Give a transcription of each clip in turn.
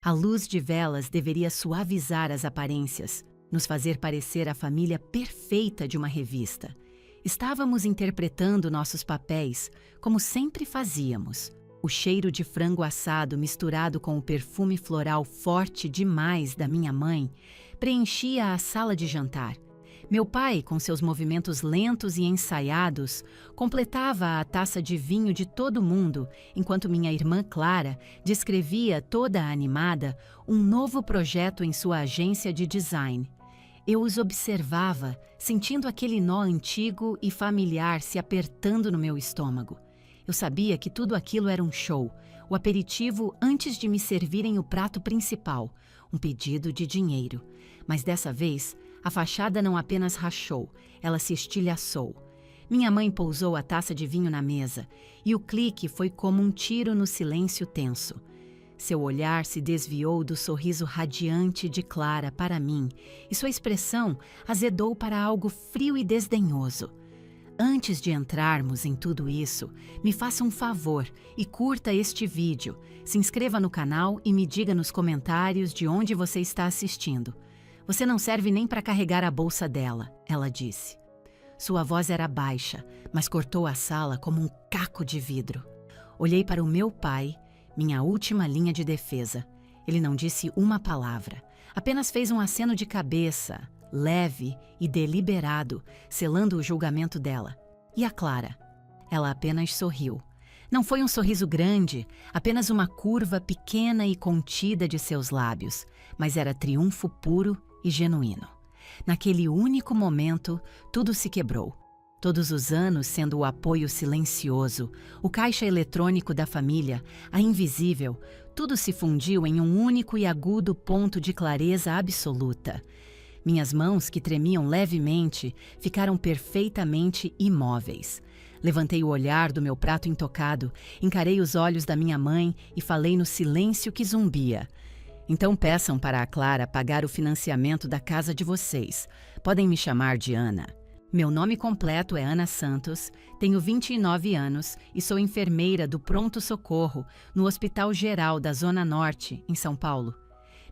A luz de velas deveria suavizar as aparências, nos fazer parecer a família perfeita de uma revista. Estávamos interpretando nossos papéis, como sempre fazíamos. O cheiro de frango assado misturado com o perfume floral forte demais da minha mãe preenchia a sala de jantar. Meu pai, com seus movimentos lentos e ensaiados, completava a taça de vinho de todo mundo, enquanto minha irmã Clara descrevia, toda animada, um novo projeto em sua agência de design. Eu os observava, sentindo aquele nó antigo e familiar se apertando no meu estômago. Eu sabia que tudo aquilo era um show, o aperitivo antes de me servirem o prato principal, um pedido de dinheiro. Mas dessa vez, a fachada não apenas rachou, ela se estilhaçou. Minha mãe pousou a taça de vinho na mesa, e o clique foi como um tiro no silêncio tenso. Seu olhar se desviou do sorriso radiante de Clara para mim, e sua expressão azedou para algo frio e desdenhoso. Antes de entrarmos em tudo isso, me faça um favor e curta este vídeo. Se inscreva no canal e me diga nos comentários de onde você está assistindo. Você não serve nem para carregar a bolsa dela, ela disse. Sua voz era baixa, mas cortou a sala como um caco de vidro. Olhei para o meu pai, minha última linha de defesa. Ele não disse uma palavra, apenas fez um aceno de cabeça, leve e deliberado, selando o julgamento dela. E a Clara? Ela apenas sorriu. Não foi um sorriso grande, apenas uma curva pequena e contida de seus lábios, mas era triunfo puro e genuíno. Naquele único momento, tudo se quebrou. Todos os anos sendo o apoio silencioso, o caixa eletrônico da família, a invisível, tudo se fundiu em um único e agudo ponto de clareza absoluta. Minhas mãos, que tremiam levemente, ficaram perfeitamente imóveis. Levantei o olhar do meu prato intocado, encarei os olhos da minha mãe e falei no silêncio que zumbia. Então peçam para a Clara pagar o financiamento da casa de vocês. Podem me chamar de Ana. Meu nome completo é Ana Santos, tenho 29 anos e sou enfermeira do Pronto Socorro no Hospital Geral da Zona Norte, em São Paulo.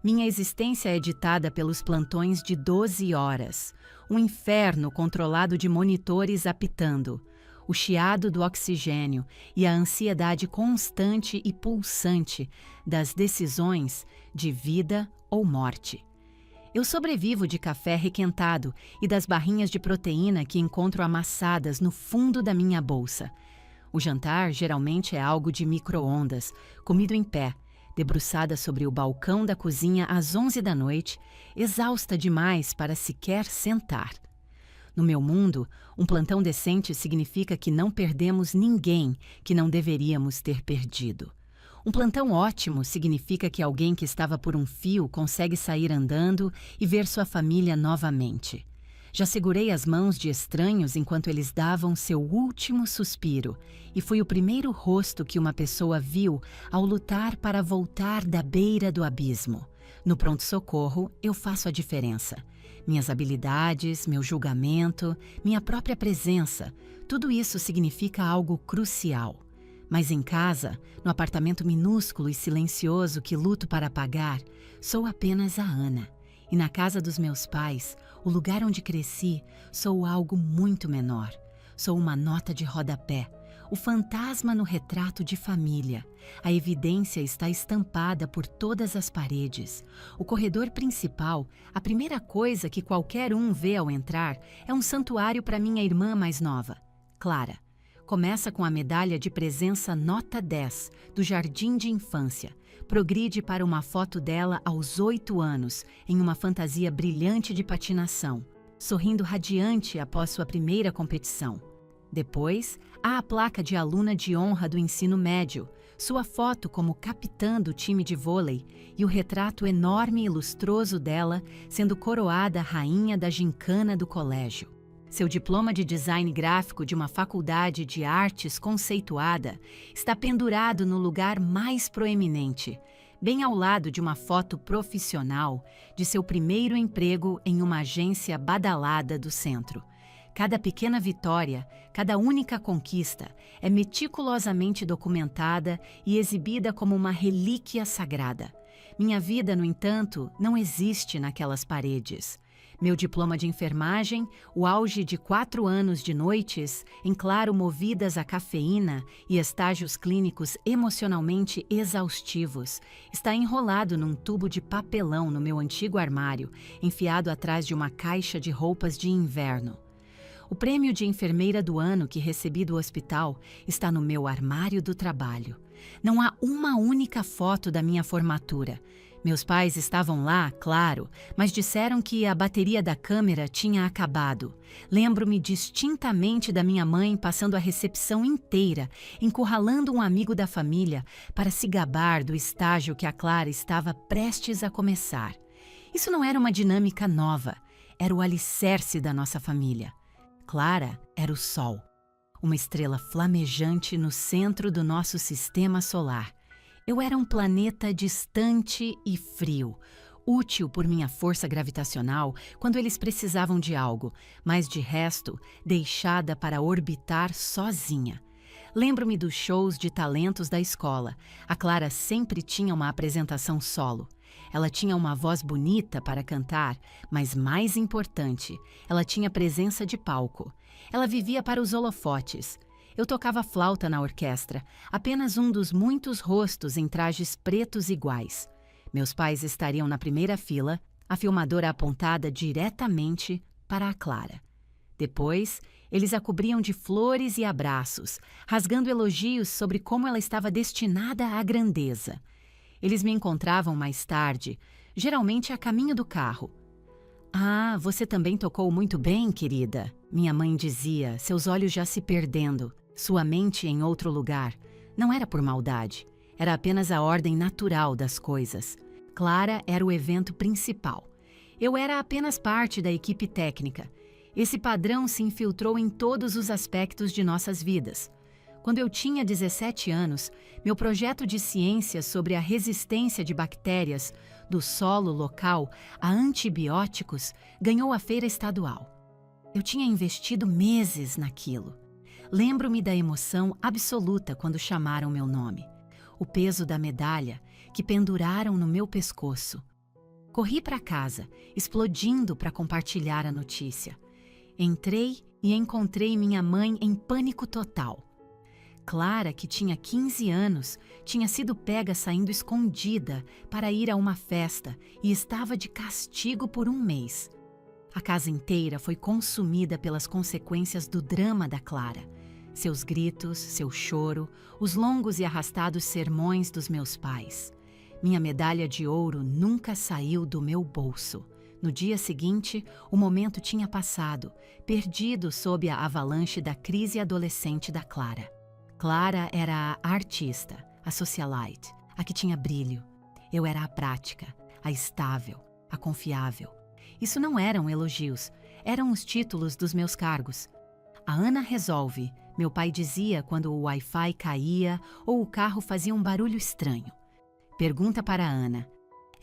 Minha existência é ditada pelos plantões de 12 horas, um inferno controlado de monitores apitando, o chiado do oxigênio e a ansiedade constante e pulsante das decisões de vida ou morte. Eu sobrevivo de café requentado e das barrinhas de proteína que encontro amassadas no fundo da minha bolsa. O jantar geralmente é algo de micro-ondas, comido em pé, debruçada sobre o balcão da cozinha às 11 da noite, exausta demais para sequer sentar. No meu mundo, um plantão decente significa que não perdemos ninguém que não deveríamos ter perdido. Um plantão ótimo significa que alguém que estava por um fio consegue sair andando e ver sua família novamente. Já segurei as mãos de estranhos enquanto eles davam seu último suspiro, e fui o primeiro rosto que uma pessoa viu ao lutar para voltar da beira do abismo. No pronto-socorro, eu faço a diferença. Minhas habilidades, meu julgamento, minha própria presença, tudo isso significa algo crucial. Mas em casa, no apartamento minúsculo e silencioso que luto para pagar, sou apenas a Ana. E na casa dos meus pais, o lugar onde cresci, sou algo muito menor. Sou uma nota de rodapé, o fantasma no retrato de família. A evidência está estampada por todas as paredes. O corredor principal, a primeira coisa que qualquer um vê ao entrar, é um santuário para minha irmã mais nova, Clara. Começa com a medalha de presença nota 10 do jardim de infância. Progride para uma foto dela aos 8 anos, em uma fantasia brilhante de patinação, sorrindo radiante após sua primeira competição. Depois, há a placa de aluna de honra do ensino médio, sua foto como capitã do time de vôlei e o retrato enorme e lustroso dela sendo coroada rainha da gincana do colégio. Seu diploma de design gráfico de uma faculdade de artes conceituada está pendurado no lugar mais proeminente, bem ao lado de uma foto profissional de seu primeiro emprego em uma agência badalada do centro. Cada pequena vitória, cada única conquista é meticulosamente documentada e exibida como uma relíquia sagrada. Minha vida, no entanto, não existe naquelas paredes. Meu diploma de enfermagem, o auge de 4 anos de noites, em claro movidas à cafeína e estágios clínicos emocionalmente exaustivos, está enrolado num tubo de papelão no meu antigo armário, enfiado atrás de uma caixa de roupas de inverno. O prêmio de enfermeira do ano que recebi do hospital está no meu armário do trabalho. Não há uma única foto da minha formatura. Meus pais estavam lá, claro, mas disseram que a bateria da câmera tinha acabado. Lembro-me distintamente da minha mãe passando a recepção inteira, encurralando um amigo da família para se gabar do estágio que a Clara estava prestes a começar. Isso não era uma dinâmica nova, era o alicerce da nossa família. Clara era o Sol, uma estrela flamejante no centro do nosso sistema solar. Eu era um planeta distante e frio, útil por minha força gravitacional quando eles precisavam de algo, mas de resto, deixada para orbitar sozinha. Lembro-me dos shows de talentos da escola. A Clara sempre tinha uma apresentação solo. Ela tinha uma voz bonita para cantar, mas mais importante, ela tinha presença de palco. Ela vivia para os holofotes. Eu tocava flauta na orquestra, apenas um dos muitos rostos em trajes pretos iguais. Meus pais estariam na primeira fila, a filmadora apontada diretamente para a Clara. Depois, eles a cobriam de flores e abraços, rasgando elogios sobre como ela estava destinada à grandeza. Eles me encontravam mais tarde, geralmente a caminho do carro. "Ah, você também tocou muito bem, querida", minha mãe dizia, seus olhos já se perdendo. Sua mente em outro lugar. Não era por maldade, era apenas a ordem natural das coisas. Clara era o evento principal. Eu era apenas parte da equipe técnica. Esse padrão se infiltrou em todos os aspectos de nossas vidas. Quando eu tinha 17 anos, meu projeto de ciência sobre a resistência de bactérias do solo local a antibióticos ganhou a feira estadual. Eu tinha investido meses naquilo. Lembro-me da emoção absoluta quando chamaram meu nome. O peso da medalha que penduraram no meu pescoço. Corri para casa, explodindo para compartilhar a notícia. Entrei e encontrei minha mãe em pânico total. Clara, que tinha 15 anos, tinha sido pega saindo escondida para ir a uma festa e estava de castigo por 1 mês. A casa inteira foi consumida pelas consequências do drama da Clara. Seus gritos, seu choro, os longos e arrastados sermões dos meus pais. Minha medalha de ouro nunca saiu do meu bolso. No dia seguinte, o momento tinha passado, perdido sob a avalanche da crise adolescente da Clara. Clara era a artista, a socialite, a que tinha brilho. Eu era a prática, a estável, a confiável. Isso não eram elogios, eram os títulos dos meus cargos. A Ana resolve, meu pai dizia quando o Wi-Fi caía ou o carro fazia um barulho estranho. Pergunta para a Ana.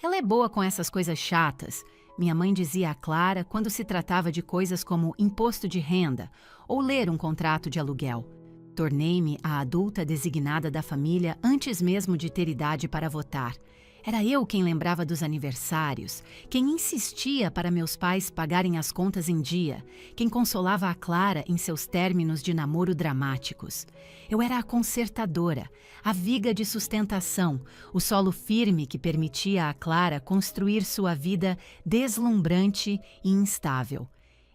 Ela é boa com essas coisas chatas, minha mãe dizia a Clara quando se tratava de coisas como imposto de renda ou ler um contrato de aluguel. Tornei-me a adulta designada da família antes mesmo de ter idade para votar. Era eu quem lembrava dos aniversários, quem insistia para meus pais pagarem as contas em dia, quem consolava a Clara em seus términos de namoro dramáticos. Eu era a consertadora, a viga de sustentação, o solo firme que permitia a Clara construir sua vida deslumbrante e instável.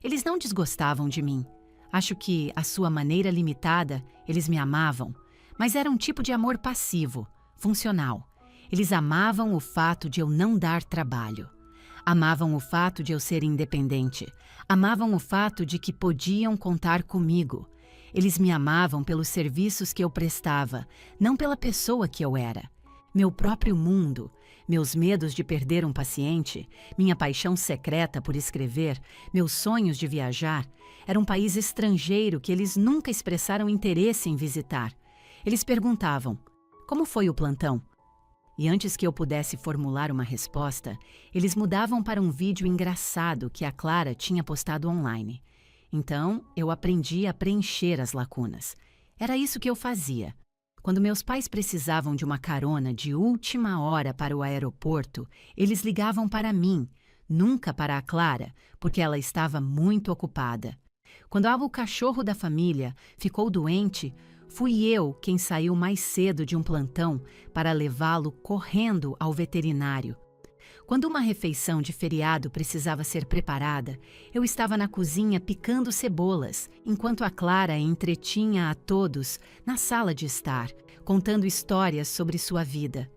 Eles não desgostavam de mim. Acho que, à sua maneira limitada, eles me amavam, mas era um tipo de amor passivo, funcional. Eles amavam o fato de eu não dar trabalho. Amavam o fato de eu ser independente. Amavam o fato de que podiam contar comigo. Eles me amavam pelos serviços que eu prestava, não pela pessoa que eu era. Meu próprio mundo, meus medos de perder um paciente, minha paixão secreta por escrever, meus sonhos de viajar, era um país estrangeiro que eles nunca expressaram interesse em visitar. Eles perguntavam, como foi o plantão? E antes que eu pudesse formular uma resposta, eles mudavam para um vídeo engraçado que a Clara tinha postado online. Então, eu aprendi a preencher as lacunas. Era isso que eu fazia. Quando meus pais precisavam de uma carona de última hora para o aeroporto, eles ligavam para mim, nunca para a Clara, porque ela estava muito ocupada. Quando o cachorro da família ficou doente, fui eu quem saiu mais cedo de um plantão para levá-lo correndo ao veterinário. Quando uma refeição de feriado precisava ser preparada, eu estava na cozinha picando cebolas, enquanto a Clara entretinha a todos na sala de estar, contando histórias sobre sua vida.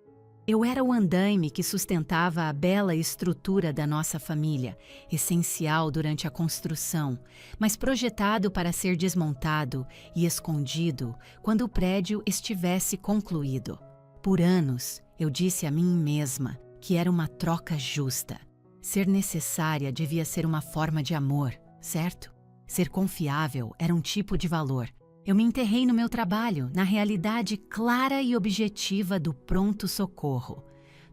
Eu era o andaime que sustentava a bela estrutura da nossa família, essencial durante a construção, mas projetado para ser desmontado e escondido quando o prédio estivesse concluído. Por anos, eu disse a mim mesma que era uma troca justa. Ser necessária devia ser uma forma de amor, certo? Ser confiável era um tipo de valor. Eu me enterrei no meu trabalho, na realidade clara e objetiva do pronto-socorro.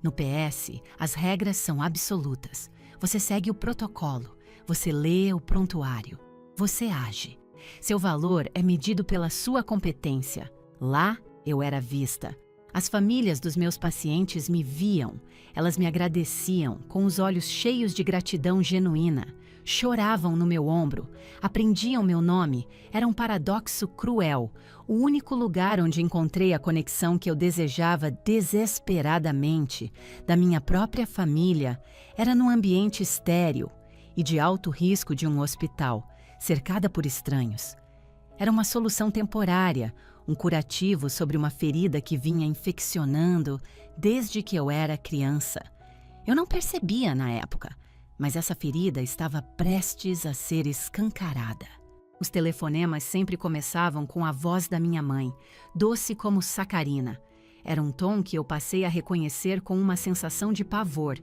No PS, as regras são absolutas. Você segue o protocolo, você lê o prontuário, você age. Seu valor é medido pela sua competência. Lá, eu era vista. As famílias dos meus pacientes me viam, elas me agradeciam com os olhos cheios de gratidão genuína. Choravam no meu ombro, aprendiam meu nome, era um paradoxo cruel. O único lugar onde encontrei a conexão que eu desejava desesperadamente da minha própria família era num ambiente estéril e de alto risco de um hospital, cercada por estranhos. Era uma solução temporária, um curativo sobre uma ferida que vinha infeccionando desde que eu era criança. Eu não percebia na época, mas essa ferida estava prestes a ser escancarada. Os telefonemas sempre começavam com a voz da minha mãe, doce como sacarina. Era um tom que eu passei a reconhecer com uma sensação de pavor.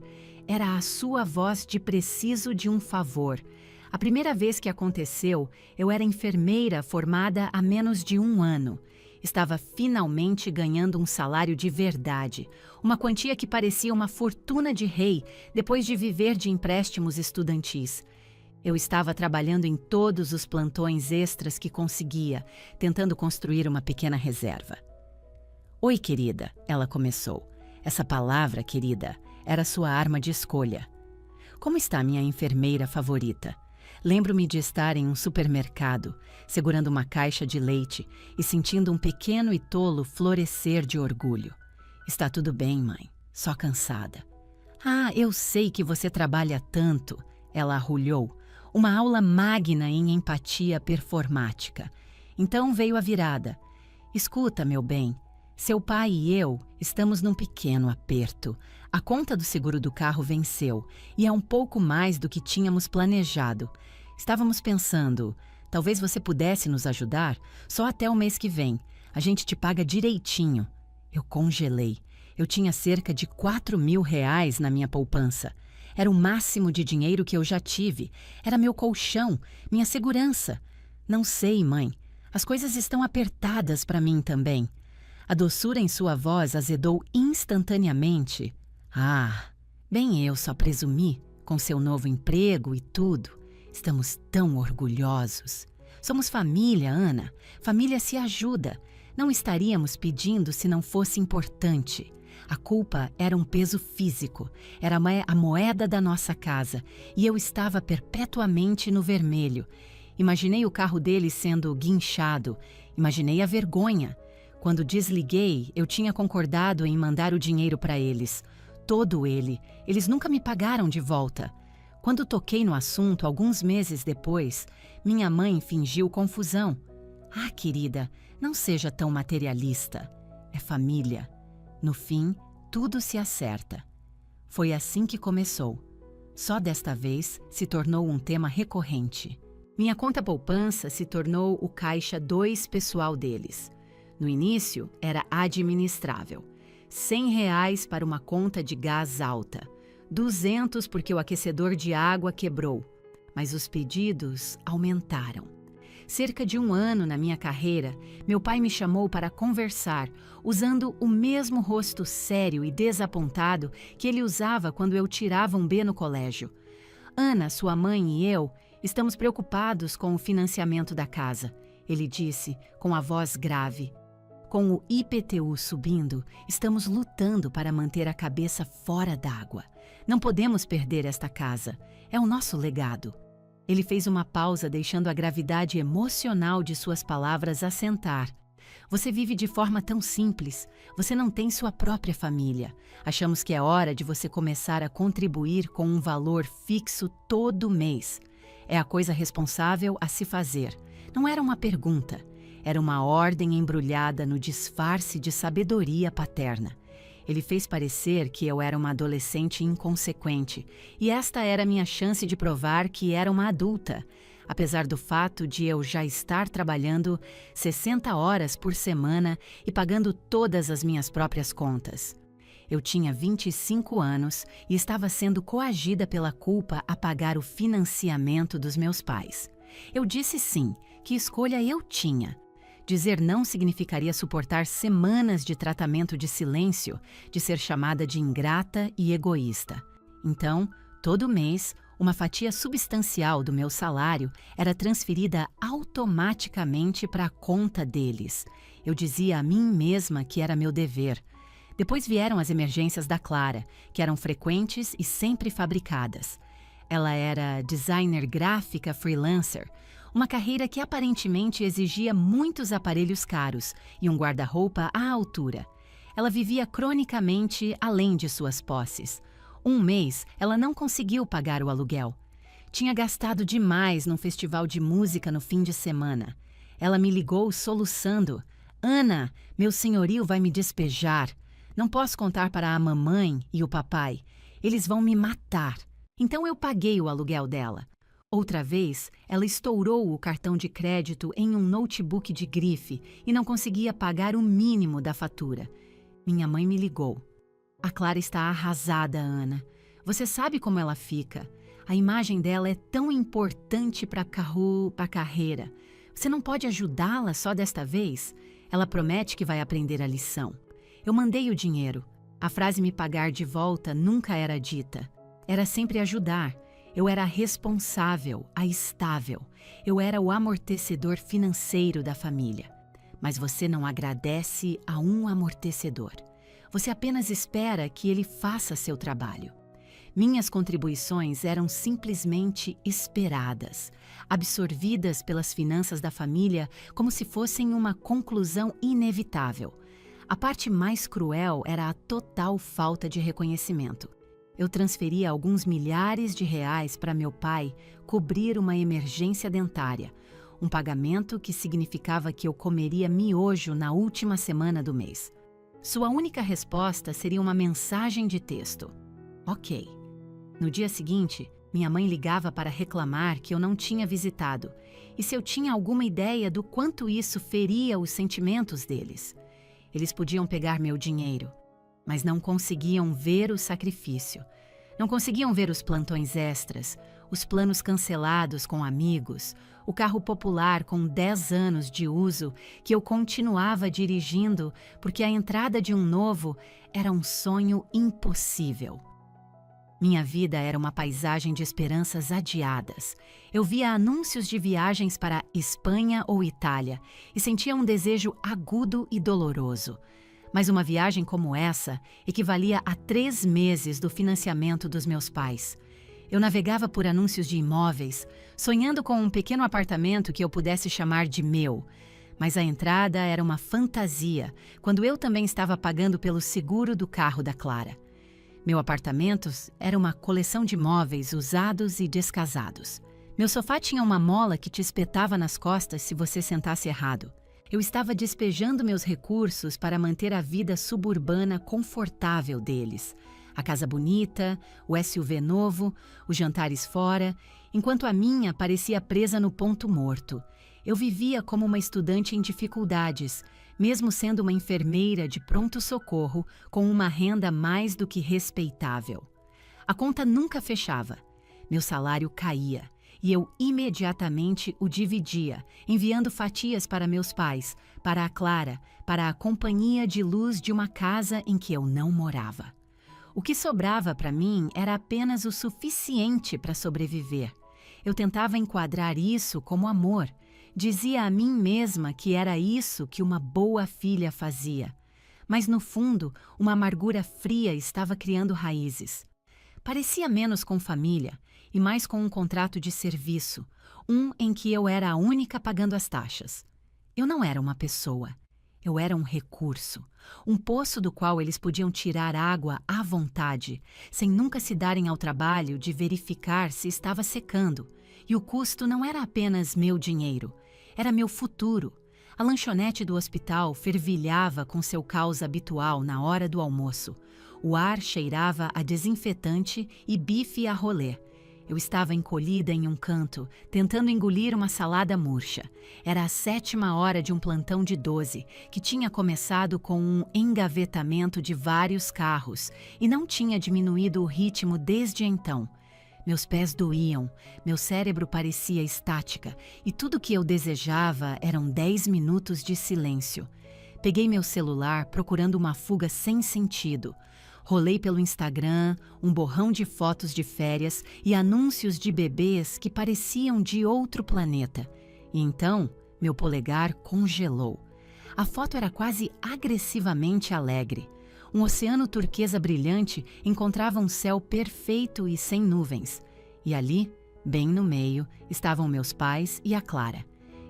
Era a sua voz de preciso de um favor. A primeira vez que aconteceu, eu era enfermeira formada há menos de 1 ano. Estava finalmente ganhando um salário de verdade, uma quantia que parecia uma fortuna de rei depois de viver de empréstimos estudantis. Eu estava trabalhando em todos os plantões extras que conseguia, tentando construir uma pequena reserva. "Oi, querida", ela começou. Essa palavra, querida, era sua arma de escolha. "Como está minha enfermeira favorita?" Lembro-me de estar em um supermercado, segurando uma caixa de leite e sentindo um pequeno e tolo florescer de orgulho. "Está tudo bem, mãe, só cansada." "Ah, eu sei que você trabalha tanto", ela arrulhou, uma aula magna em empatia performática. Então veio a virada. "Escuta, meu bem, seu pai e eu estamos num pequeno aperto. A conta do seguro do carro venceu e é um pouco mais do que tínhamos planejado. Estávamos pensando, talvez você pudesse nos ajudar só até o mês que vem. A gente te paga direitinho." Eu congelei. Eu tinha cerca de R$ 4.000 na minha poupança. Era o máximo de dinheiro que eu já tive. Era meu colchão, minha segurança. "Não sei, mãe. As coisas estão apertadas para mim também." A doçura em sua voz azedou instantaneamente. "Ah, bem eu só presumi, com seu novo emprego e tudo. Estamos tão orgulhosos. Somos família, Ana. Família se ajuda. Não estaríamos pedindo se não fosse importante. A culpa era um peso físico, era a moeda da nossa casa, e eu estava perpetuamente no vermelho. Imaginei o carro dele sendo guinchado, imaginei a vergonha. Quando desliguei, eu tinha concordado em mandar o dinheiro para eles. Todo ele. Eles nunca me pagaram de volta. Quando toquei no assunto, alguns meses depois, minha mãe fingiu confusão. "Ah, querida, não seja tão materialista. É família. No fim, tudo se acerta." Foi assim que começou. Só desta vez se tornou um tema recorrente. Minha conta poupança se tornou o caixa 2 pessoal deles. No início, era administrável. R$ 100 para uma conta de gás alta. 200 porque o aquecedor de água quebrou. Mas os pedidos aumentaram. Cerca de 1 ano na minha carreira, meu pai me chamou para conversar, usando o mesmo rosto sério e desapontado que ele usava quando eu tirava um B no colégio. "Ana, sua mãe e eu estamos preocupados com o financiamento da casa", ele disse com a voz grave. Com o IPTU subindo, estamos lutando para manter a cabeça fora d'água. Não podemos perder esta casa. É o nosso legado. Ele fez uma pausa, deixando a gravidade emocional de suas palavras assentar. Você vive de forma tão simples. Você não tem sua própria família. Achamos que é hora de você começar a contribuir com um valor fixo todo mês. É a coisa responsável a se fazer. Não era uma pergunta. Era uma ordem embrulhada no disfarce de sabedoria paterna. Ele fez parecer que eu era uma adolescente inconsequente, e esta era minha chance de provar que era uma adulta, apesar do fato de eu já estar trabalhando 60 horas por semana e pagando todas as minhas próprias contas. Eu tinha 25 anos e estava sendo coagida pela culpa a pagar o financiamento dos meus pais. Eu disse sim, que escolha eu tinha. Dizer não significaria suportar semanas de tratamento de silêncio, de ser chamada de ingrata e egoísta. Então, todo mês, uma fatia substancial do meu salário era transferida automaticamente para a conta deles. Eu dizia a mim mesma que era meu dever. Depois vieram as emergências da Clara, que eram frequentes e sempre fabricadas. Ela era designer gráfica freelancer, uma carreira que aparentemente exigia muitos aparelhos caros e um guarda-roupa à altura. Ela vivia cronicamente além de suas posses. Um mês, ela não conseguiu pagar o aluguel. Tinha gastado demais num festival de música no fim de semana. Ela me ligou soluçando. "Ana, meu senhorio vai me despejar. Não posso contar para a mamãe e o papai. Eles vão me matar." Então eu paguei o aluguel dela. Outra vez, ela estourou o cartão de crédito em um notebook de grife e não conseguia pagar o mínimo da fatura. Minha mãe me ligou. "A Clara está arrasada, Ana. Você sabe como ela fica. A imagem dela é tão importante para a carreira. Você não pode ajudá-la só desta vez? Ela promete que vai aprender a lição." Eu mandei o dinheiro. A frase "me pagar de volta" nunca era dita. Era sempre ajudar. Eu era a responsável, a estável. Eu era o amortecedor financeiro da família. Mas você não agradece a um amortecedor. Você apenas espera que ele faça seu trabalho. Minhas contribuições eram simplesmente esperadas, absorvidas pelas finanças da família como se fossem uma conclusão inevitável. A parte mais cruel era a total falta de reconhecimento. Eu transferia alguns milhares de reais para meu pai cobrir uma emergência dentária, um pagamento que significava que eu comeria miojo na última semana do mês. Sua única resposta seria uma mensagem de texto. Ok. No dia seguinte, minha mãe ligava para reclamar que eu não tinha visitado e se eu tinha alguma ideia do quanto isso feria os sentimentos deles. Eles podiam pegar meu dinheiro, mas não conseguiam ver o sacrifício. Não conseguiam ver os plantões extras, os planos cancelados com amigos, o carro popular com 10 anos de uso que eu continuava dirigindo porque a entrada de um novo era um sonho impossível. Minha vida era uma paisagem de esperanças adiadas. Eu via anúncios de viagens para Espanha ou Itália e sentia um desejo agudo e doloroso. Mas uma viagem como essa equivalia a 3 meses do financiamento dos meus pais. Eu navegava por anúncios de imóveis, sonhando com um pequeno apartamento que eu pudesse chamar de meu. Mas a entrada era uma fantasia, quando eu também estava pagando pelo seguro do carro da Clara. Meu apartamento era uma coleção de móveis usados e descasados. Meu sofá tinha uma mola que te espetava nas costas se você sentasse errado. Eu estava despejando meus recursos para manter a vida suburbana confortável deles. A casa bonita, o SUV novo, os jantares fora, enquanto a minha parecia presa no ponto morto. Eu vivia como uma estudante em dificuldades, mesmo sendo uma enfermeira de pronto-socorro com uma renda mais do que respeitável. A conta nunca fechava. Meu salário caía e eu imediatamente o dividia, enviando fatias para meus pais, para a Clara, para a companhia de luz de uma casa em que eu não morava. O que sobrava para mim era apenas o suficiente para sobreviver. Eu tentava enquadrar isso como amor. Dizia a mim mesma que era isso que uma boa filha fazia. Mas no fundo, uma amargura fria estava criando raízes. Parecia menos com família e mais com um contrato de serviço, um em que eu era a única pagando as taxas. Eu não era uma pessoa. Eu era um recurso, um poço do qual eles podiam tirar água à vontade, sem nunca se darem ao trabalho de verificar se estava secando. E o custo não era apenas meu dinheiro, era meu futuro. A lanchonete do hospital fervilhava com seu caos habitual na hora do almoço. O ar cheirava a desinfetante e bife a rolê. Eu estava encolhida em um canto, tentando engolir uma salada murcha. Era a 7ª hora de um plantão de 12, que tinha começado com um engavetamento de vários carros e não tinha diminuído o ritmo desde então. Meus pés doíam, meu cérebro parecia estática e tudo o que eu desejava eram 10 minutos de silêncio. Peguei meu celular procurando uma fuga sem sentido. Rolei pelo Instagram, um borrão de fotos de férias e anúncios de bebês que pareciam de outro planeta. E então, meu polegar congelou. A foto era quase agressivamente alegre. Um oceano turquesa brilhante encontrava um céu perfeito e sem nuvens. E ali, bem no meio, estavam meus pais e a Clara.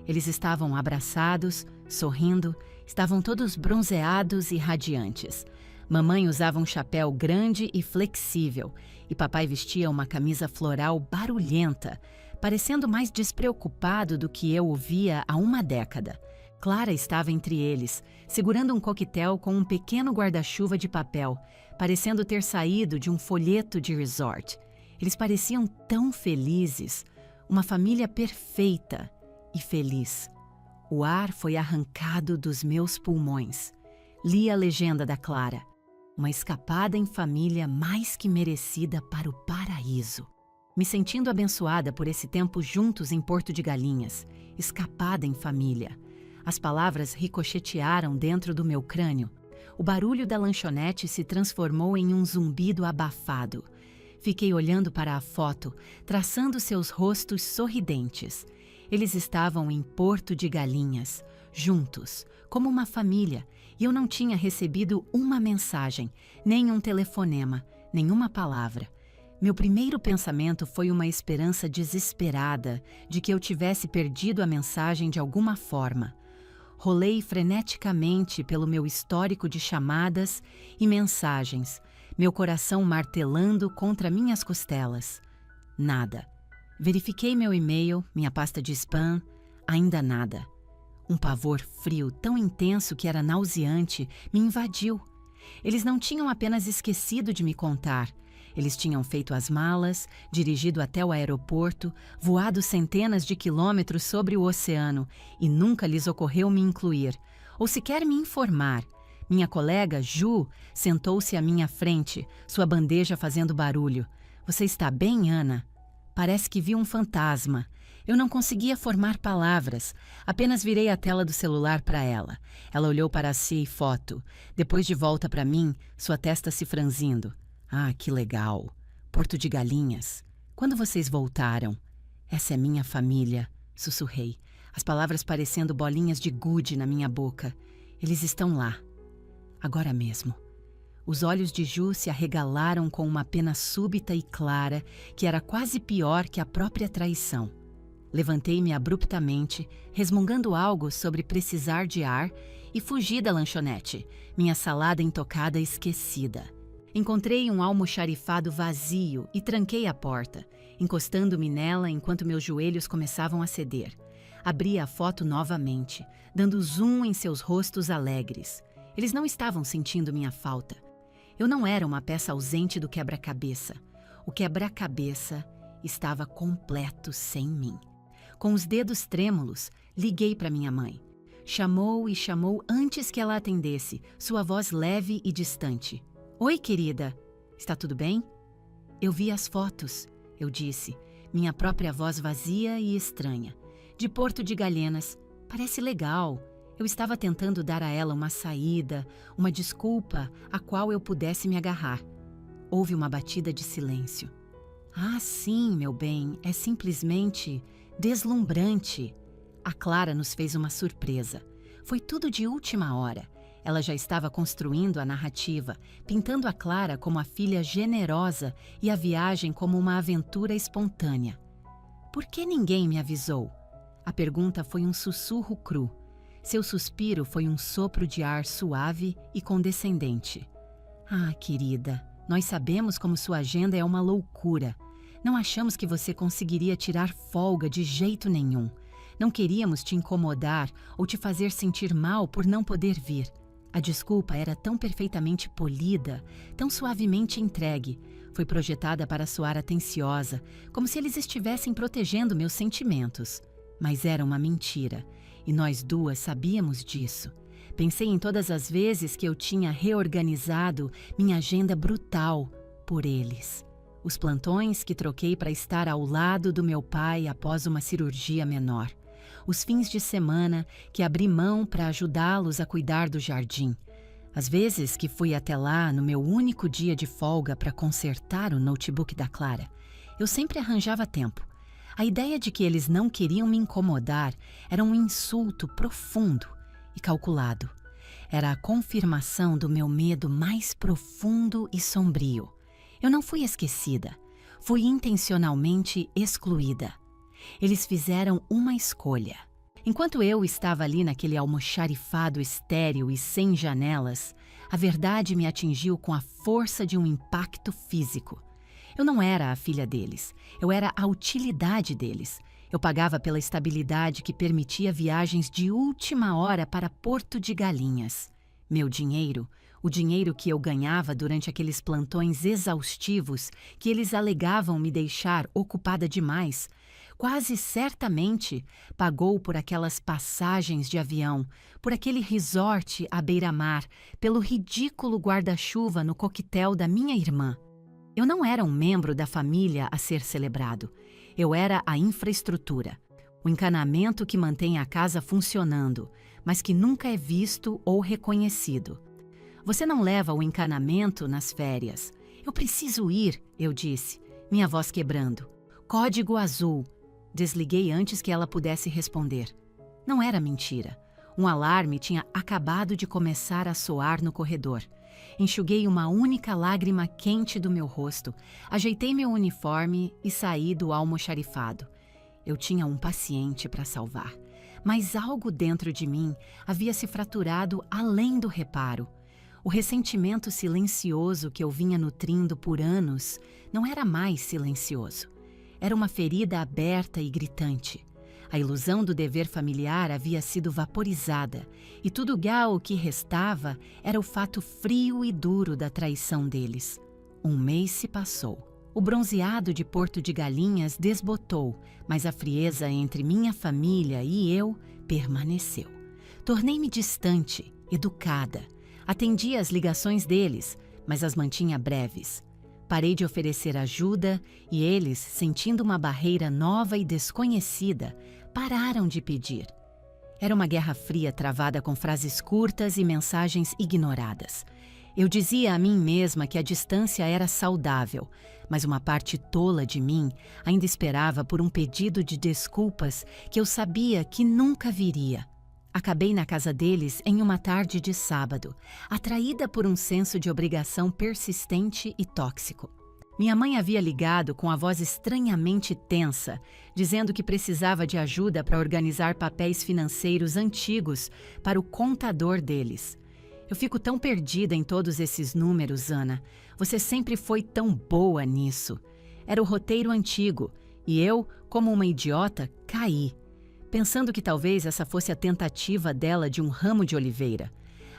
Eles estavam abraçados, sorrindo, estavam todos bronzeados e radiantes. Mamãe usava um chapéu grande e flexível, e papai vestia uma camisa floral barulhenta, parecendo mais despreocupado do que eu o via há uma década. Clara estava entre eles, segurando um coquetel com um pequeno guarda-chuva de papel, parecendo ter saído de um folheto de resort. Eles pareciam tão felizes, uma família perfeita e feliz. O ar foi arrancado dos meus pulmões. Li a legenda da Clara. Uma escapada em família mais que merecida para o paraíso. Me sentindo abençoada por esse tempo juntos em Porto de Galinhas, escapada em família. As palavras ricochetearam dentro do meu crânio. O barulho da lanchonete se transformou em um zumbido abafado. Fiquei olhando para a foto, traçando seus rostos sorridentes. Eles estavam em Porto de Galinhas, juntos, como uma família, e eu não tinha recebido uma mensagem, nem um telefonema, nenhuma palavra. Meu primeiro pensamento foi uma esperança desesperada de que eu tivesse perdido a mensagem de alguma forma. Rolei freneticamente pelo meu histórico de chamadas e mensagens, meu coração martelando contra minhas costelas. Nada. Verifiquei meu e-mail, minha pasta de spam, ainda nada. Um pavor frio tão intenso que era nauseante me invadiu. Eles não tinham apenas esquecido de me contar. Eles tinham feito as malas, dirigido até o aeroporto, voado centenas de quilômetros sobre o oceano e nunca lhes ocorreu me incluir, ou sequer me informar. Minha colega, Ju, sentou-se à minha frente, sua bandeja fazendo barulho. "Você está bem, Ana?" Parece que vi um fantasma. Eu não conseguia formar palavras. Apenas virei a tela do celular para ela. Ela olhou para si e foto. Depois de volta para mim, sua testa se franzindo. "Ah, que legal. Porto de Galinhas. Quando vocês voltaram?" "Essa é minha família", sussurrei, as palavras parecendo bolinhas de gude na minha boca. "Eles estão lá. Agora mesmo." Os olhos de Ju se arregalaram com uma pena súbita e clara que era quase pior que a própria traição. Levantei-me abruptamente, resmungando algo sobre precisar de ar, e fugi da lanchonete, minha salada intocada esquecida. Encontrei um almoxarifado vazio e tranquei a porta, encostando-me nela enquanto meus joelhos começavam a ceder. Abri a foto novamente, dando zoom em seus rostos alegres. Eles não estavam sentindo minha falta. Eu não era uma peça ausente do quebra-cabeça. O quebra-cabeça estava completo sem mim. Com os dedos trêmulos, liguei para minha mãe. Chamou e chamou antes que ela atendesse, sua voz leve e distante. "Oi, querida. Está tudo bem?" "Eu vi as fotos", eu disse, minha própria voz vazia e estranha. "De Porto de Galinhas. Parece legal." Eu estava tentando dar a ela uma saída, uma desculpa a qual eu pudesse me agarrar. Houve uma batida de silêncio. "Ah, sim, meu bem, é simplesmente deslumbrante." A Clara nos fez uma surpresa. Foi tudo de última hora. Ela já estava construindo a narrativa, pintando a Clara como a filha generosa e a viagem como uma aventura espontânea. Por que ninguém me avisou? A pergunta foi um sussurro cru. Seu suspiro foi um sopro de ar suave e condescendente. Ah, querida, nós sabemos como sua agenda é uma loucura. Não achamos que você conseguiria tirar folga de jeito nenhum. Não queríamos te incomodar ou te fazer sentir mal por não poder vir. A desculpa era tão perfeitamente polida, tão suavemente entregue. Foi projetada para soar atenciosa, como se eles estivessem protegendo meus sentimentos. Mas era uma mentira, e nós duas sabíamos disso. Pensei em todas as vezes que eu tinha reorganizado minha agenda brutal por eles. Os plantões que troquei para estar ao lado do meu pai após uma cirurgia menor. Os fins de semana que abri mão para ajudá-los a cuidar do jardim. As vezes que fui até lá no meu único dia de folga para consertar o notebook da Clara, eu sempre arranjava tempo. A ideia de que eles não queriam me incomodar era um insulto profundo e calculado. Era a confirmação do meu medo mais profundo e sombrio. Eu não fui esquecida, fui intencionalmente excluída. Eles fizeram uma escolha. Enquanto eu estava ali naquele almoxarifado estéril e sem janelas, a verdade me atingiu com a força de um impacto físico. Eu não era a filha deles, eu era a utilidade deles. Eu pagava pela estabilidade que permitia viagens de última hora para Porto de Galinhas. Meu dinheiro, o dinheiro que eu ganhava durante aqueles plantões exaustivos que eles alegavam me deixar ocupada demais, quase certamente pagou por aquelas passagens de avião, por aquele resort à beira-mar, pelo ridículo guarda-chuva no coquetel da minha irmã. Eu não era um membro da família a ser celebrado. Eu era a infraestrutura, o encanamento que mantém a casa funcionando, mas que nunca é visto ou reconhecido. Você não leva o encanamento nas férias. Eu preciso ir, eu disse, minha voz quebrando. Código azul. Desliguei antes que ela pudesse responder. Não era mentira. Um alarme tinha acabado de começar a soar no corredor. Enxuguei uma única lágrima quente do meu rosto, ajeitei meu uniforme e saí do almoxarifado. Eu tinha um paciente para salvar, mas algo dentro de mim havia se fraturado além do reparo. O ressentimento silencioso que eu vinha nutrindo por anos não era mais silencioso. Era uma ferida aberta e gritante. A ilusão do dever familiar havia sido vaporizada, e tudo o que restava era o fato frio e duro da traição deles. Um mês se passou. O bronzeado de Porto de Galinhas desbotou, mas a frieza entre minha família e eu permaneceu. Tornei-me distante, educada. Atendia às ligações deles, mas as mantinha breves. Parei de oferecer ajuda e eles, sentindo uma barreira nova e desconhecida, pararam de pedir. Era uma guerra fria travada com frases curtas e mensagens ignoradas. Eu dizia a mim mesma que a distância era saudável, mas uma parte tola de mim ainda esperava por um pedido de desculpas que eu sabia que nunca viria. Acabei na casa deles em uma tarde de sábado, atraída por um senso de obrigação persistente e tóxico. Minha mãe havia ligado com a voz estranhamente tensa, dizendo que precisava de ajuda para organizar papéis financeiros antigos para o contador deles. Eu fico tão perdida em todos esses números, Ana. Você sempre foi tão boa nisso. Era o roteiro antigo, e eu, como uma idiota, caí, pensando que talvez essa fosse a tentativa dela de um ramo de oliveira.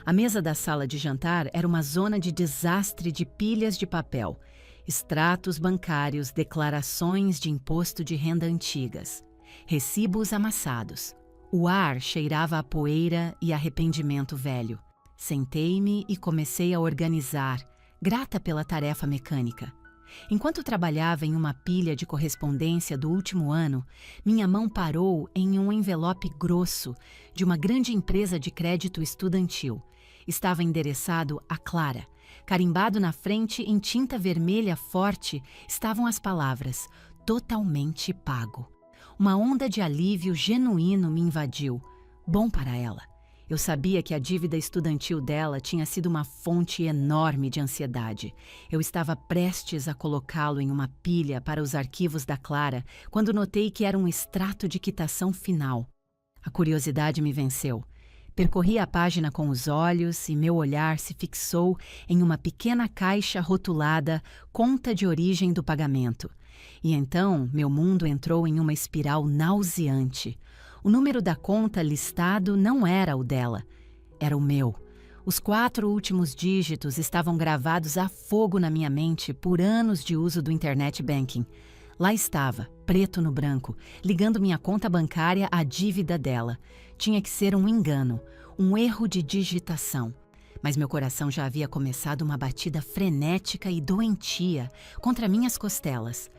A mesa da sala de jantar era uma zona de desastre de pilhas de papel, extratos bancários, declarações de imposto de renda antigas, recibos amassados. O ar cheirava a poeira e arrependimento velho. Sentei-me e comecei a organizar, grata pela tarefa mecânica. Enquanto trabalhava em uma pilha de correspondência do último ano, minha mão parou em um envelope grosso de uma grande empresa de crédito estudantil. Estava endereçado a Clara. Carimbado na frente em tinta vermelha forte estavam as palavras "totalmente pago". Uma onda de alívio genuíno me invadiu. Bom para ela. Eu sabia que a dívida estudantil dela tinha sido uma fonte enorme de ansiedade. Eu estava prestes a colocá-lo em uma pilha para os arquivos da Clara, quando notei que era um extrato de quitação final. A curiosidade me venceu. Percorri a página com os olhos e meu olhar se fixou em uma pequena caixa rotulada Conta de Origem do Pagamento. E então meu mundo entrou em uma espiral nauseante. O número da conta listado não era o dela, era o meu. Os 4 últimos dígitos estavam gravados a fogo na minha mente por anos de uso do Internet Banking. Lá estava, preto no branco, ligando minha conta bancária à dívida dela. Tinha que ser um engano, um erro de digitação. Mas meu coração já havia começado uma batida frenética e doentia contra minhas costelas.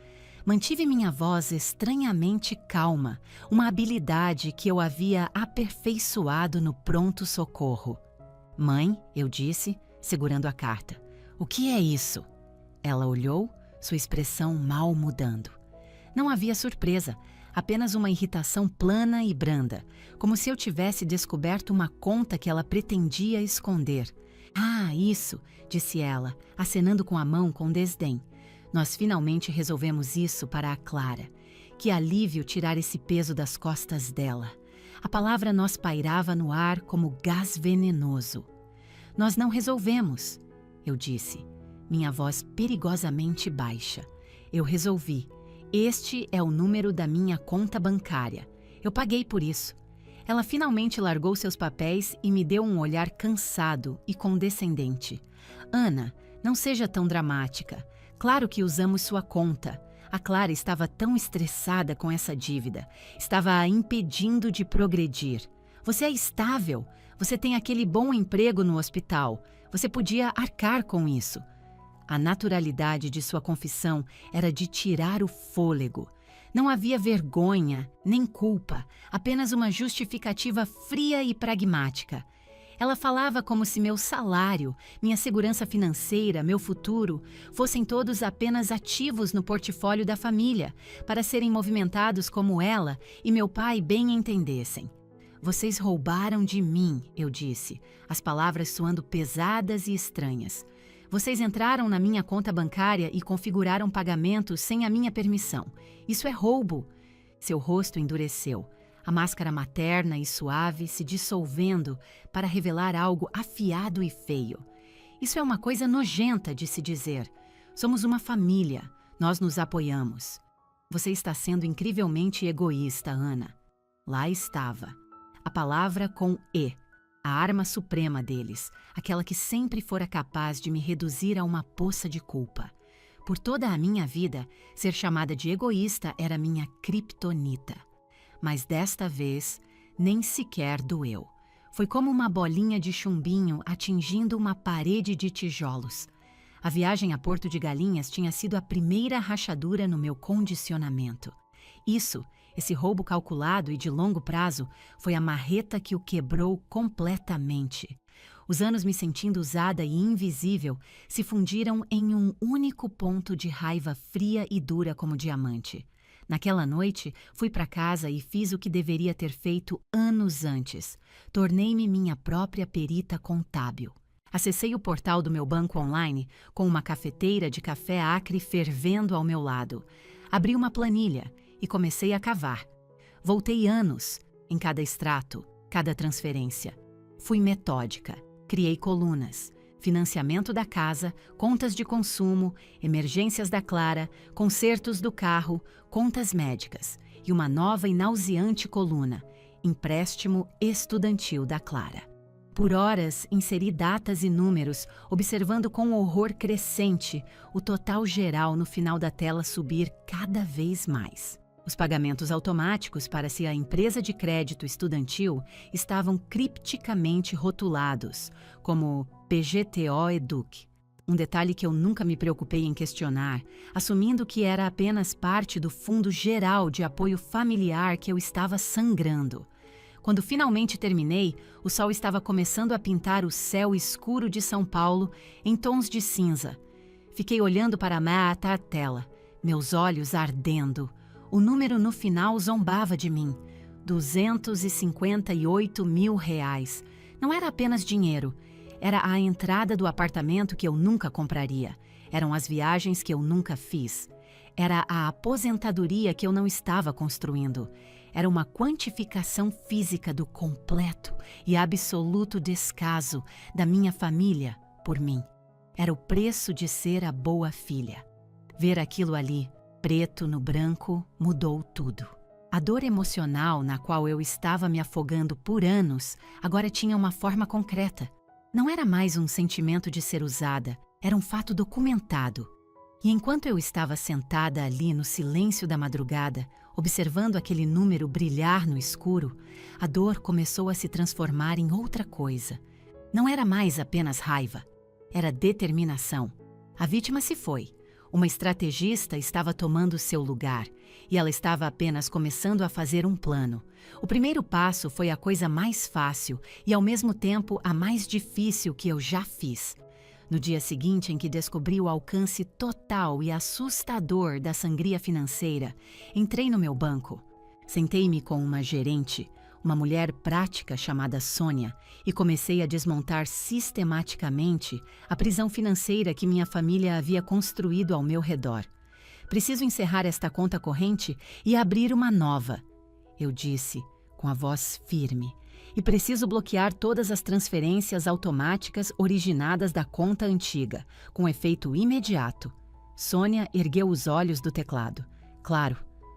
Mantive minha voz estranhamente calma, uma habilidade que eu havia aperfeiçoado no pronto-socorro. "Mãe", eu disse, segurando a carta, "o que é isso?" Ela olhou, sua expressão mal mudando. Não havia surpresa, apenas uma irritação plana e branda, como se eu tivesse descoberto uma conta que ela pretendia esconder. "Ah, isso", disse ela, acenando com a mão com desdém. Nós finalmente resolvemos isso para a Clara. Que alívio tirar esse peso das costas dela. A palavra nos pairava no ar como gás venenoso. "Nós não resolvemos", eu disse, minha voz perigosamente baixa. "Eu resolvi. Este é o número da minha conta bancária. Eu paguei por isso." Ela finalmente largou seus papéis e me deu um olhar cansado e condescendente. "Ana, não seja tão dramática. Claro que usamos sua conta." A Clara estava tão estressada com essa dívida. Estava a impedindo de progredir. "Você é estável. Você tem aquele bom emprego no hospital. Você podia arcar com isso." A naturalidade de sua confissão era de tirar o fôlego. Não havia vergonha, nem culpa, apenas uma justificativa fria e pragmática. Ela falava como se meu salário, minha segurança financeira, meu futuro, fossem todos apenas ativos no portfólio da família, para serem movimentados como ela e meu pai bem entendessem. "Vocês roubaram de mim", eu disse, as palavras soando pesadas e estranhas. "Vocês entraram na minha conta bancária e configuraram pagamentos sem a minha permissão. Isso é roubo." Seu rosto endureceu. A máscara materna e suave se dissolvendo para revelar algo afiado e feio. "Isso é uma coisa nojenta de se dizer. Somos uma família. Nós nos apoiamos." "Você está sendo incrivelmente egoísta, Ana." Lá estava. A palavra com E. A arma suprema deles. Aquela que sempre fora capaz de me reduzir a uma poça de culpa. Por toda a minha vida, ser chamada de egoísta era minha criptonita. Mas desta vez, nem sequer doeu. Foi como uma bolinha de chumbinho atingindo uma parede de tijolos. A viagem a Porto de Galinhas tinha sido a primeira rachadura no meu condicionamento. Esse roubo calculado e de longo prazo, foi a marreta que o quebrou completamente. Os anos me sentindo usada e invisível se fundiram em um único ponto de raiva fria e dura como diamante. Naquela noite, fui para casa e fiz o que deveria ter feito anos antes. Tornei-me minha própria perita contábil. Acessei o portal do meu banco online com uma cafeteira de café acre fervendo ao meu lado. Abri uma planilha e comecei a cavar. Voltei anos em cada extrato, cada transferência. Fui metódica. Criei colunas. Financiamento da casa, contas de consumo, emergências da Clara, consertos do carro, contas médicas e uma nova e nauseante coluna, empréstimo estudantil da Clara. Por horas, inseri datas e números, observando com horror crescente o total geral no final da tela subir cada vez mais. Os pagamentos automáticos para a empresa de crédito estudantil estavam cripticamente rotulados, como PGTO Educ. Um detalhe que eu nunca me preocupei em questionar, assumindo que era apenas parte do fundo geral de apoio familiar que eu estava sangrando. Quando finalmente terminei, o sol estava começando a pintar o céu escuro de São Paulo em tons de cinza. Fiquei olhando para a tela, meus olhos ardendo. O número no final zombava de mim. R$ 258 mil. Não era apenas dinheiro. Era a entrada do apartamento que eu nunca compraria. Eram as viagens que eu nunca fiz. Era a aposentadoria que eu não estava construindo. Era uma quantificação física do completo e absoluto descaso da minha família por mim. Era o preço de ser a boa filha. Ver aquilo ali, preto no branco, mudou tudo. A dor emocional na qual eu estava me afogando por anos agora tinha uma forma concreta. Não era mais um sentimento de ser usada, era um fato documentado. E enquanto eu estava sentada ali no silêncio da madrugada, observando aquele número brilhar no escuro, a dor começou a se transformar em outra coisa. Não era mais apenas raiva, era determinação. A vítima se foi. Uma estrategista estava tomando seu lugar e ela estava apenas começando a fazer um plano. O primeiro passo foi a coisa mais fácil e, ao mesmo tempo, a mais difícil que eu já fiz. No dia seguinte em que descobri o alcance total e assustador da sangria financeira, entrei no meu banco. Sentei-me com uma gerente, uma mulher prática chamada Sônia, e comecei a desmontar sistematicamente a prisão financeira que minha família havia construído ao meu redor. Preciso encerrar esta conta corrente e abrir uma nova, eu disse, com a voz firme. E preciso bloquear todas as transferências automáticas originadas da conta antiga, com efeito imediato. Sônia ergueu os olhos do teclado. Claro,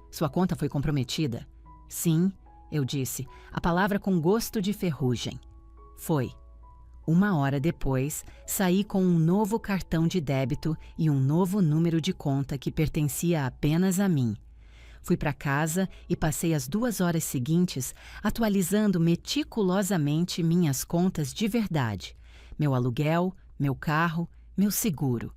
sua conta foi comprometida. Sim, eu disse, a palavra com gosto de ferrugem. Foi. 1 hora depois, saí com um novo cartão de débito e um novo número de conta que pertencia apenas a mim. Fui para casa e passei as 2 horas seguintes atualizando meticulosamente minhas contas de verdade. Meu aluguel, meu carro, meu seguro.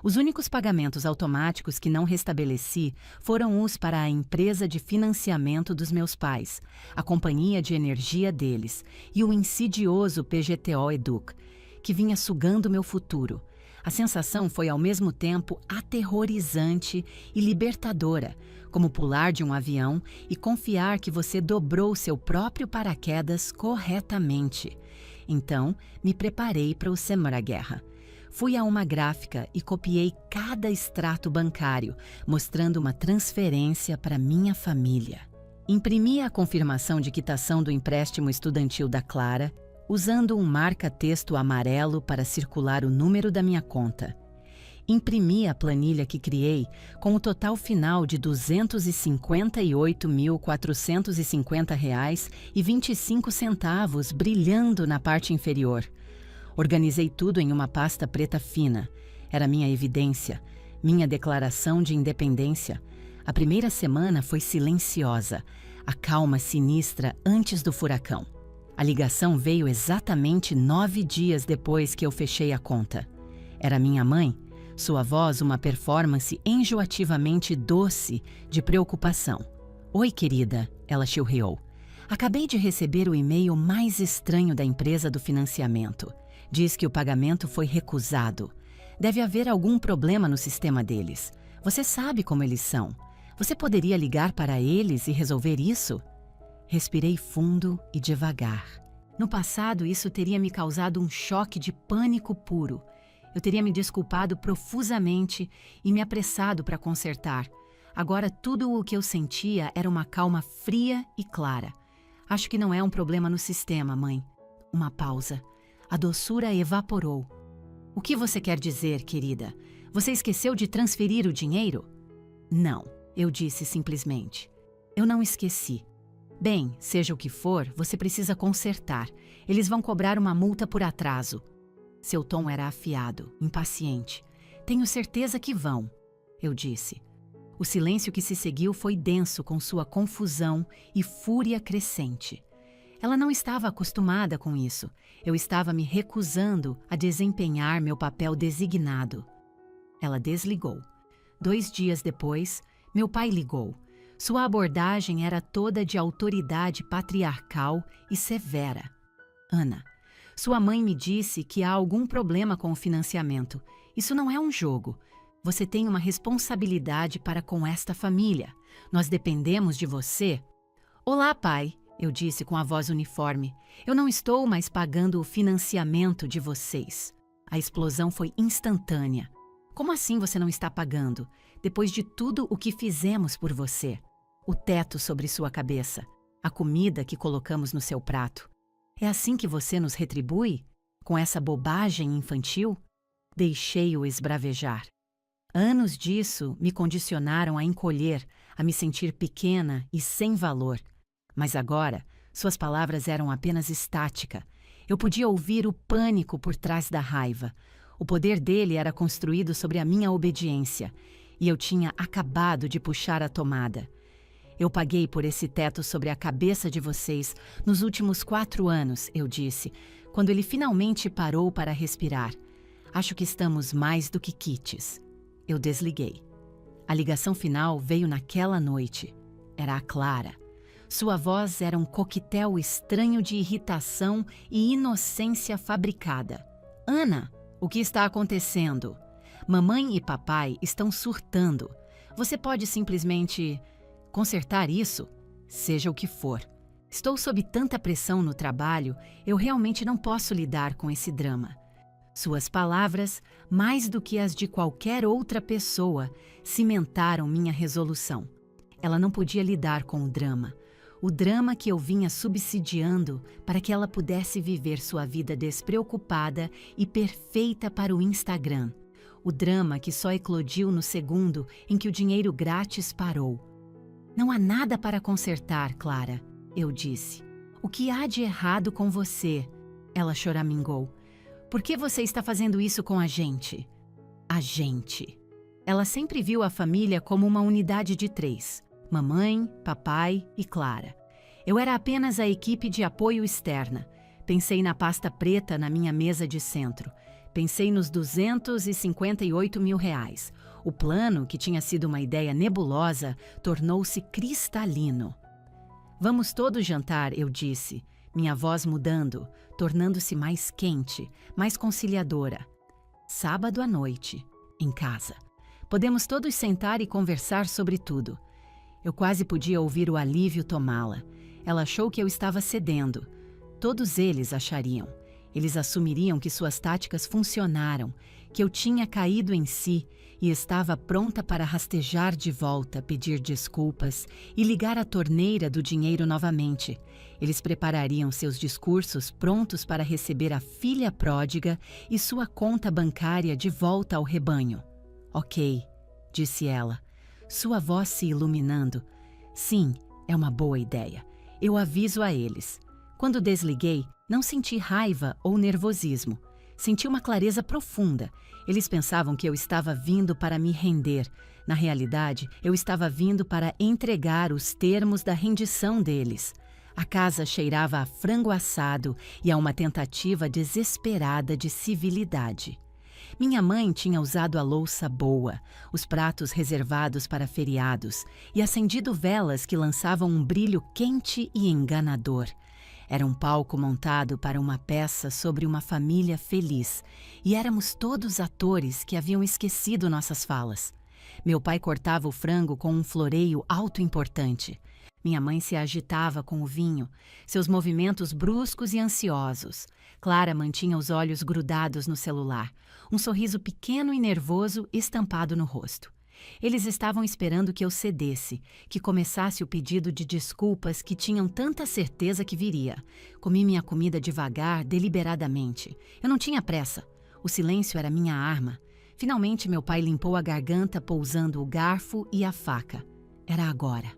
Os únicos pagamentos automáticos que não restabeleci foram os para a empresa de financiamento dos meus pais, a companhia de energia deles e o insidioso PGTO Educ, que vinha sugando meu futuro. A sensação foi ao mesmo tempo aterrorizante e libertadora, como pular de um avião e confiar que você dobrou seu próprio paraquedas corretamente. Então, me preparei para o semana-guerra. Fui a uma gráfica e copiei cada extrato bancário, mostrando uma transferência para minha família. Imprimi a confirmação de quitação do empréstimo estudantil da Clara, usando um marca-texto amarelo para circular o número da minha conta. Imprimi a planilha que criei com o total final de R$ 258.450,25 brilhando na parte inferior. Organizei tudo em uma pasta preta fina. Era minha evidência, minha declaração de independência. A primeira semana foi silenciosa, a calma sinistra antes do furacão. A ligação veio exatamente 9 dias depois que eu fechei a conta. Era minha mãe, sua voz uma performance enjoativamente doce de preocupação. Oi, querida, ela chilreou. Acabei de receber o e-mail mais estranho da empresa do financiamento. Diz que o pagamento foi recusado. Deve haver algum problema no sistema deles. Você sabe como eles são. Você poderia ligar para eles e resolver isso? Respirei fundo e devagar. No passado, isso teria me causado um choque de pânico puro. Eu teria me desculpado profusamente e me apressado para consertar. Agora, tudo o que eu sentia era uma calma fria e clara. Acho que não é um problema no sistema, mãe. Uma pausa. A doçura evaporou. O que você quer dizer, querida? Você esqueceu de transferir o dinheiro? Não, eu disse simplesmente. Eu não esqueci. Bem, seja o que for, você precisa consertar. Eles vão cobrar uma multa por atraso. Seu tom era afiado, impaciente. Tenho certeza que vão, eu disse. O silêncio que se seguiu foi denso com sua confusão e fúria crescente. Ela não estava acostumada com isso. Eu estava me recusando a desempenhar meu papel designado. Ela desligou. 2 dias depois, meu pai ligou. Sua abordagem era toda de autoridade patriarcal e severa. Ana, sua mãe me disse que há algum problema com o financiamento. Isso não é um jogo. Você tem uma responsabilidade para com esta família. Nós dependemos de você. Olá, pai, eu disse com a voz uniforme. Eu não estou mais pagando o financiamento de vocês. A explosão foi instantânea. Como assim você não está pagando? Depois de tudo o que fizemos por você. O teto sobre sua cabeça. A comida que colocamos no seu prato. É assim que você nos retribui? Com essa bobagem infantil? Deixei-o esbravejar. Anos disso me condicionaram a encolher, a me sentir pequena e sem valor. Mas agora, suas palavras eram apenas estática. Eu podia ouvir o pânico por trás da raiva. O poder dele era construído sobre a minha obediência, e eu tinha acabado de puxar a tomada. Eu paguei por esse teto sobre a cabeça de vocês nos últimos 4 anos, eu disse, quando ele finalmente parou para respirar. Acho que estamos mais do que quites. Eu desliguei. A ligação final veio naquela noite. Era a Clara. Sua voz era um coquetel estranho de irritação e inocência fabricada. Ana, o que está acontecendo? Mamãe e papai estão surtando. Você pode simplesmente consertar isso? Seja o que for. Estou sob tanta pressão no trabalho, eu realmente não posso lidar com esse drama. Suas palavras, mais do que as de qualquer outra pessoa, cimentaram minha resolução. Ela não podia lidar com o drama que eu vinha subsidiando para que ela pudesse viver sua vida despreocupada e perfeita para o Instagram. O drama que só eclodiu no segundo em que o dinheiro grátis parou. Não há nada para consertar, Clara, eu disse. O que há de errado com você? Ela choramingou. Por que você está fazendo isso com a gente? A gente. Ela sempre viu a família como uma unidade de 3. Mamãe, papai e Clara. Eu era apenas a equipe de apoio externa. Pensei na pasta preta na minha mesa de centro. Pensei nos R$258 mil. O plano, que tinha sido uma ideia nebulosa, tornou-se cristalino. Vamos todos jantar, eu disse, minha voz mudando, tornando-se mais quente, mais conciliadora. Sábado à noite, em casa. Podemos todos sentar e conversar sobre tudo. Eu quase podia ouvir o alívio tomá-la. Ela achou que eu estava cedendo. Todos eles achariam. Eles assumiriam que suas táticas funcionaram, que eu tinha caído em si e estava pronta para rastejar de volta, pedir desculpas e ligar a torneira do dinheiro novamente. Eles preparariam seus discursos prontos para receber a filha pródiga e sua conta bancária de volta ao rebanho. Ok, disse ela, sua voz se iluminando. Sim, é uma boa ideia. Eu aviso a eles. Quando desliguei, não senti raiva ou nervosismo. Senti uma clareza profunda. Eles pensavam que eu estava vindo para me render. Na realidade, eu estava vindo para entregar os termos da rendição deles. A casa cheirava a frango assado e a uma tentativa desesperada de civilidade. Minha mãe tinha usado a louça boa, os pratos reservados para feriados e acendido velas que lançavam um brilho quente e enganador. Era um palco montado para uma peça sobre uma família feliz, e éramos todos atores que haviam esquecido nossas falas. Meu pai cortava o frango com um floreio autoimportante. Minha mãe se agitava com o vinho, seus movimentos bruscos e ansiosos. Clara mantinha os olhos grudados no celular, um sorriso pequeno e nervoso estampado no rosto. Eles estavam esperando que eu cedesse, que começasse o pedido de desculpas que tinham tanta certeza que viria. Comi minha comida devagar, deliberadamente. Eu não tinha pressa. O silêncio era minha arma. Finalmente, meu pai limpou a garganta pousando o garfo e a faca. Era agora.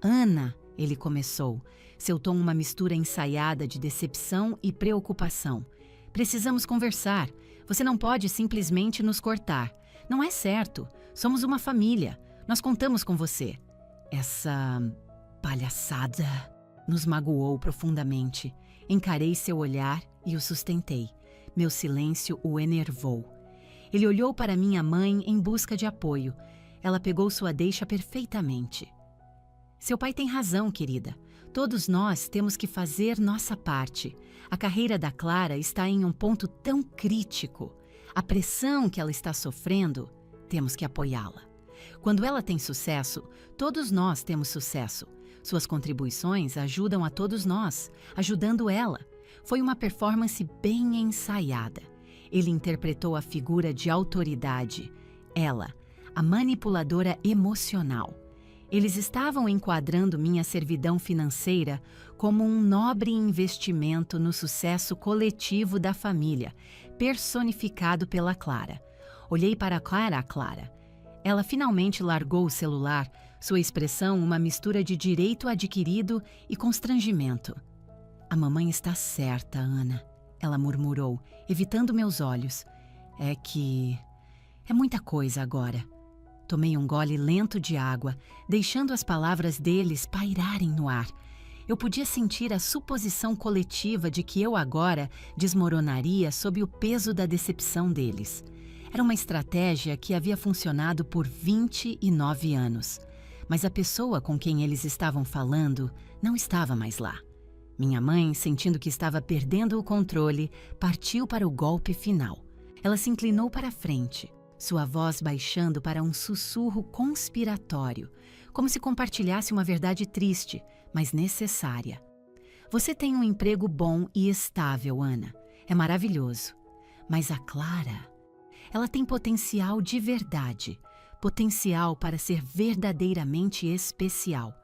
Ana, ele começou, seu tom uma mistura ensaiada de decepção e preocupação. Precisamos conversar. Você não pode simplesmente nos cortar. Não é certo. Somos uma família. Nós contamos com você. Essa palhaçada nos magoou profundamente. Encarei seu olhar e o sustentei. Meu silêncio o enervou. Ele olhou para minha mãe em busca de apoio. Ela pegou sua deixa perfeitamente. Seu pai tem razão, querida. Todos nós temos que fazer nossa parte. A carreira da Clara está em um ponto tão crítico. A pressão que ela está sofrendo... temos que apoiá-la. Quando ela tem sucesso, todos nós temos sucesso. Suas contribuições ajudam a todos nós, ajudando ela. Foi uma performance bem ensaiada. Ele interpretou a figura de autoridade. Ela, a manipuladora emocional. Eles estavam enquadrando minha servidão financeira como um nobre investimento no sucesso coletivo da família, personificado pela Clara. Olhei para a Clara. Ela finalmente largou o celular, sua expressão uma mistura de direito adquirido e constrangimento. "A mamãe está certa, Ana", ela murmurou, evitando meus olhos. É muita coisa agora." Tomei um gole lento de água, deixando as palavras deles pairarem no ar. Eu podia sentir a suposição coletiva de que eu agora desmoronaria sob o peso da decepção deles. Era uma estratégia que havia funcionado por 29 anos. Mas a pessoa com quem eles estavam falando não estava mais lá. Minha mãe, sentindo que estava perdendo o controle, partiu para o golpe final. Ela se inclinou para a frente, sua voz baixando para um sussurro conspiratório, como se compartilhasse uma verdade triste, mas necessária. "Você tem um emprego bom e estável, Ana. É maravilhoso. Mas a Clara, ela tem potencial de verdade, potencial para ser verdadeiramente especial.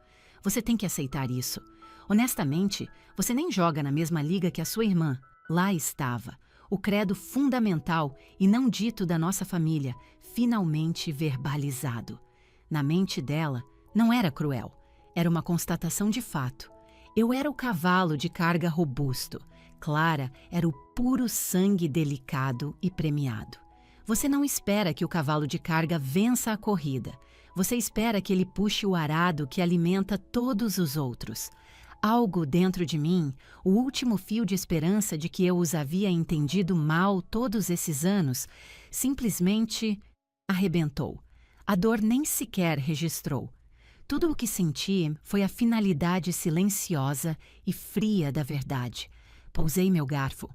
Você tem que aceitar isso. Honestamente, você nem joga na mesma liga que a sua irmã. Lá estava, o credo fundamental e não dito da nossa família, finalmente verbalizado. Na mente dela, não era cruel, era uma constatação de fato. Eu era o cavalo de carga robusto. Clara era o puro sangue delicado e premiado. Você não espera que o cavalo de carga vença a corrida. Você espera que ele puxe o arado que alimenta todos os outros. Algo dentro de mim, o último fio de esperança de que eu os havia entendido mal todos esses anos, simplesmente arrebentou. A dor nem sequer registrou. Tudo o que senti foi a finalidade silenciosa e fria da verdade. Pousei meu garfo.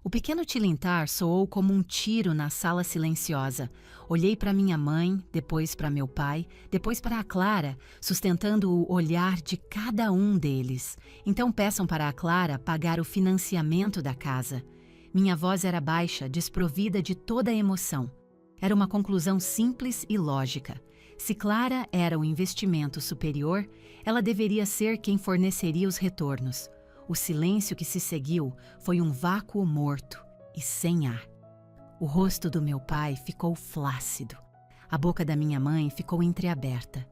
O pequeno tilintar soou como um tiro na sala silenciosa. Olhei para minha mãe, depois para meu pai, depois para a Clara, sustentando o olhar de cada um deles. Então peçam para a Clara pagar o financiamento da casa. Minha voz era baixa, desprovida de toda emoção. Era uma conclusão simples e lógica. Se Clara era o investimento superior, ela deveria ser quem forneceria os retornos. O silêncio que se seguiu foi um vácuo morto e sem ar. O rosto do meu pai ficou flácido. A boca da minha mãe ficou entreaberta.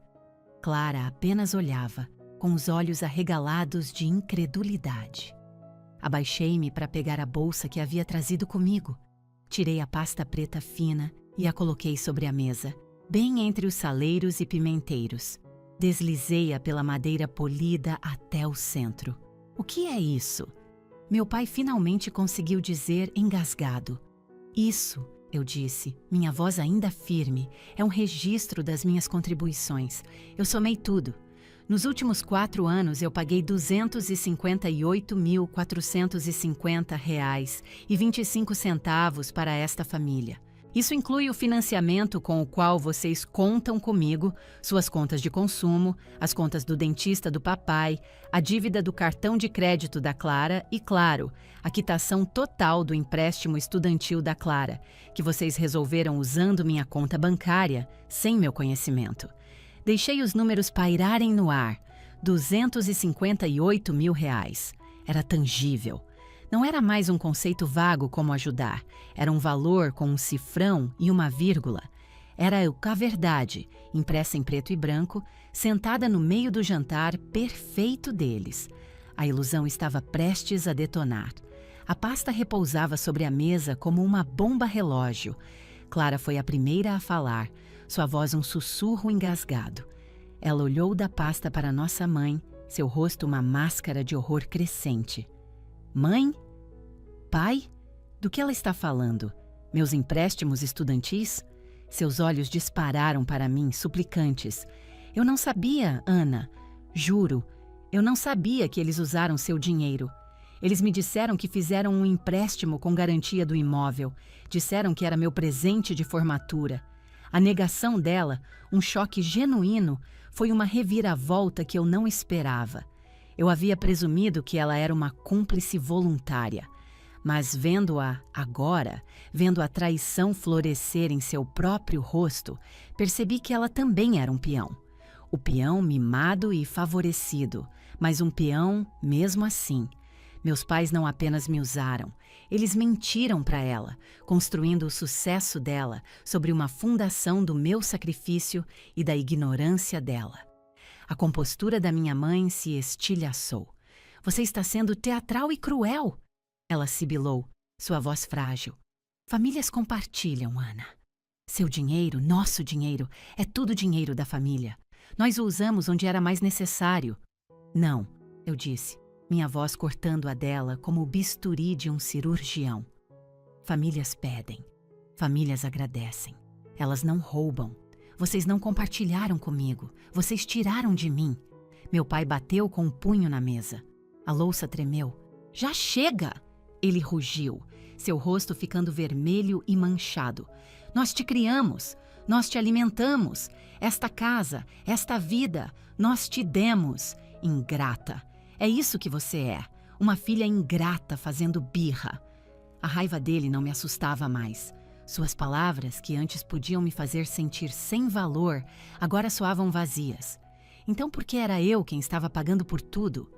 Clara apenas olhava, com os olhos arregalados de incredulidade. Abaixei-me para pegar a bolsa que havia trazido comigo. Tirei a pasta preta fina e a coloquei sobre a mesa, bem entre os saleiros e pimenteiros. Deslizei-a pela madeira polida até o centro. "O que é isso?" Meu pai finalmente conseguiu dizer engasgado. "Isso", eu disse, minha voz ainda firme, "é um registro das minhas contribuições. Eu somei tudo. Nos últimos 4 anos eu paguei R$ 258.450,25 para esta família. Isso inclui o financiamento com o qual vocês contam comigo, suas contas de consumo, as contas do dentista do papai, a dívida do cartão de crédito da Clara e, claro, a quitação total do empréstimo estudantil da Clara, que vocês resolveram usando minha conta bancária, sem meu conhecimento. Deixei os números pairarem no ar. R$ 258 mil. Era tangível. Não era mais um conceito vago como ajudar. Era um valor com um cifrão e uma vírgula. Era a verdade, impressa em preto e branco, sentada no meio do jantar perfeito deles. A ilusão estava prestes a detonar. A pasta repousava sobre a mesa como uma bomba-relógio. Clara foi a primeira a falar, sua voz um sussurro engasgado. Ela olhou da pasta para nossa mãe, seu rosto uma máscara de horror crescente. "Mãe? Pai? Do que ela está falando? Meus empréstimos estudantis?" Seus olhos dispararam para mim, suplicantes. "Eu não sabia, Ana. Juro, eu não sabia que eles usaram seu dinheiro. Eles me disseram que fizeram um empréstimo com garantia do imóvel. Disseram que era meu presente de formatura. A negação dela, um choque genuíno, foi uma reviravolta que eu não esperava. Eu havia presumido que ela era uma cúmplice voluntária. Mas vendo-a agora, vendo a traição florescer em seu próprio rosto, percebi que ela também era um peão. O peão mimado e favorecido, mas um peão mesmo assim. Meus pais não apenas me usaram, eles mentiram para ela, construindo o sucesso dela sobre uma fundação do meu sacrifício e da ignorância dela. A compostura da minha mãe se estilhaçou. Você está sendo teatral e cruel. Ela sibilou, sua voz frágil. Famílias compartilham, Ana. Seu dinheiro, nosso dinheiro, é tudo dinheiro da família. Nós o usamos onde era mais necessário. Não, eu disse, minha voz cortando a dela como o bisturi de um cirurgião. Famílias pedem. Famílias agradecem. Elas não roubam. Vocês não compartilharam comigo. Vocês tiraram de mim. Meu pai bateu com o punho na mesa. A louça tremeu. Já chega! Ele rugiu, seu rosto ficando vermelho e manchado. Nós te criamos, nós te alimentamos. Esta casa, esta vida, nós te demos. Ingrata. É isso que você é, uma filha ingrata fazendo birra. A raiva dele não me assustava mais. Suas palavras, que antes podiam me fazer sentir sem valor, agora soavam vazias. Então por que era eu quem estava pagando por tudo?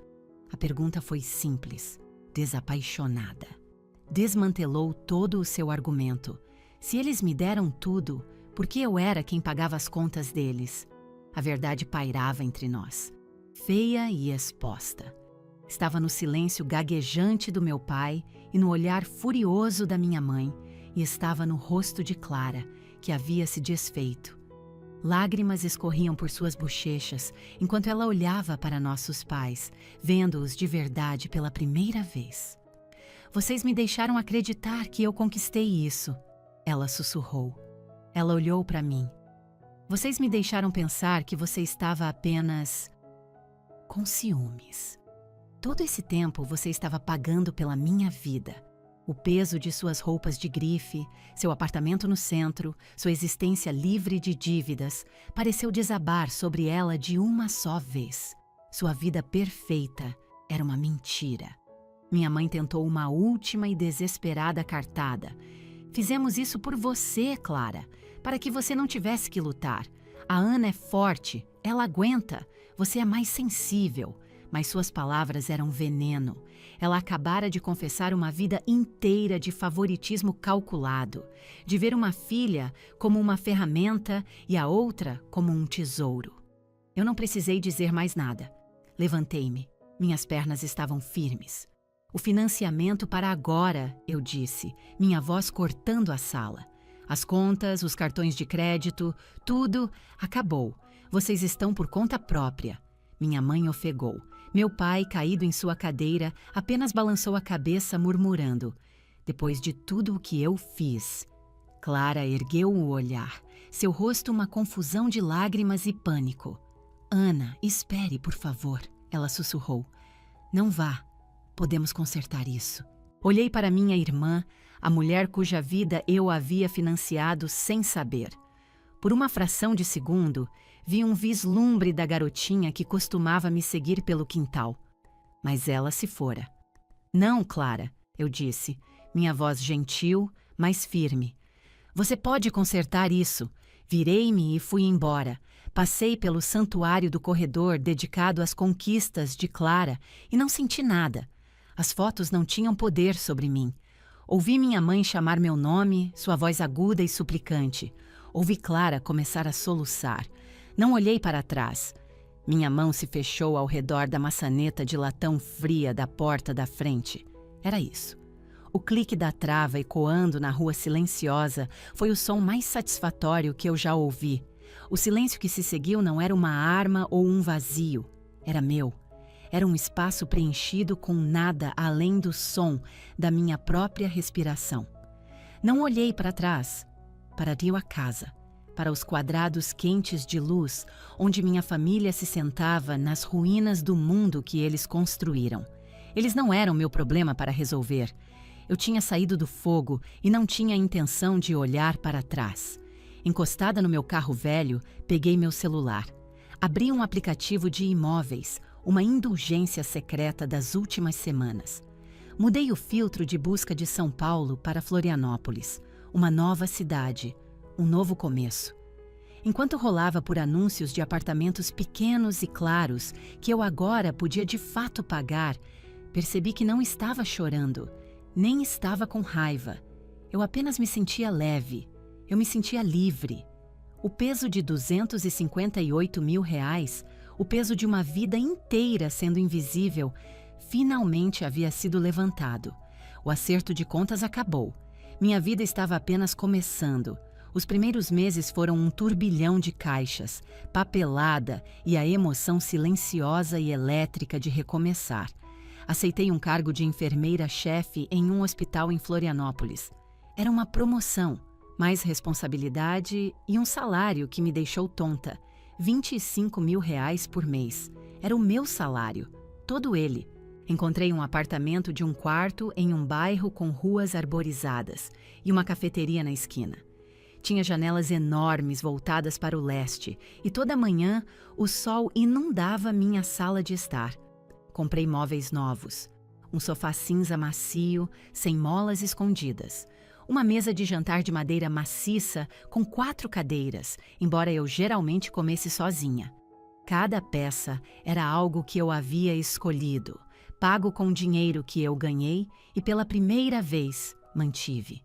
A pergunta foi simples. Desapaixonada. Desmantelou todo o seu argumento. Se eles me deram tudo, por que eu era quem pagava as contas deles? A verdade pairava entre nós, feia e exposta. Estava no silêncio gaguejante do meu pai e no olhar furioso da minha mãe, e estava no rosto de Clara, que havia se desfeito. Lágrimas escorriam por suas bochechas enquanto ela olhava para nossos pais, vendo-os de verdade pela primeira vez. Vocês me deixaram acreditar que eu conquistei isso, ela sussurrou. Ela olhou para mim. Vocês me deixaram pensar que você estava apenas com ciúmes. Todo esse tempo você estava pagando pela minha vida. O peso de suas roupas de grife, seu apartamento no centro, sua existência livre de dívidas, pareceu desabar sobre ela de uma só vez. Sua vida perfeita era uma mentira. Minha mãe tentou uma última e desesperada cartada. Fizemos isso por você, Clara, para que você não tivesse que lutar. A Ana é forte, ela aguenta. Você é mais sensível. Mas suas palavras eram veneno. Ela acabara de confessar uma vida inteira de favoritismo calculado, de ver uma filha como uma ferramenta e a outra como um tesouro. Eu não precisei dizer mais nada. Levantei-me. Minhas pernas estavam firmes. O financiamento para agora, eu disse, minha voz cortando a sala. As contas, os cartões de crédito, tudo acabou. Vocês estão por conta própria. Minha mãe ofegou. Meu pai, caído em sua cadeira, apenas balançou a cabeça murmurando. Depois de tudo o que eu fiz. Clara ergueu o olhar, seu rosto uma confusão de lágrimas e pânico. Ana, espere, por favor, ela sussurrou. Não vá. Podemos consertar isso. Olhei para minha irmã, a mulher cuja vida eu havia financiado sem saber. Por uma fração de segundo, vi um vislumbre da garotinha que costumava me seguir pelo quintal. Mas ela se fora. Não, Clara, eu disse, minha voz gentil, mas firme. Você pode consertar isso. Virei-me e fui embora. Passei pelo santuário do corredor dedicado às conquistas de Clara e não senti nada. As fotos não tinham poder sobre mim. Ouvi minha mãe chamar meu nome, sua voz aguda e suplicante. Ouvi Clara começar a soluçar. Não olhei para trás. Minha mão se fechou ao redor da maçaneta de latão fria da porta da frente. Era isso. O clique da trava ecoando na rua silenciosa foi o som mais satisfatório que eu já ouvi. O silêncio que se seguiu não era uma arma ou um vazio. Era meu. Era um espaço preenchido com nada além do som da minha própria respiração. Não olhei para trás. Partiu a casa, para os quadrados quentes de luz onde minha família se sentava nas ruínas do mundo que eles construíram. Eles não eram meu problema para resolver. Eu tinha saído do fogo e não tinha a intenção de olhar para trás. Encostada no meu carro velho, peguei meu celular. Abri um aplicativo de imóveis, uma indulgência secreta das últimas semanas. Mudei o filtro de busca de São Paulo para Florianópolis, uma nova cidade, um novo começo. Enquanto rolava por anúncios de apartamentos pequenos e claros que eu agora podia de fato pagar, percebi que não estava chorando, nem estava com raiva. Eu apenas me sentia leve, eu me sentia livre. O peso de R$ 258 mil, o peso de uma vida inteira sendo invisível, finalmente havia sido levantado. O acerto de contas acabou. Minha vida estava apenas começando. Os primeiros meses foram um turbilhão de caixas, papelada e a emoção silenciosa e elétrica de recomeçar. Aceitei um cargo de enfermeira-chefe em um hospital em Florianópolis. Era uma promoção, mais responsabilidade e um salário que me deixou tonta. R$ 25 mil por mês. Era o meu salário, todo ele. Encontrei um apartamento de um quarto em um bairro com ruas arborizadas e uma cafeteria na esquina. Tinha janelas enormes voltadas para o leste e toda manhã o sol inundava minha sala de estar. Comprei móveis novos, um sofá cinza macio, sem molas escondidas, uma mesa de jantar de madeira maciça com 4 cadeiras, embora eu geralmente comesse sozinha. Cada peça era algo que eu havia escolhido, pago com dinheiro que eu ganhei e pela primeira vez mantive.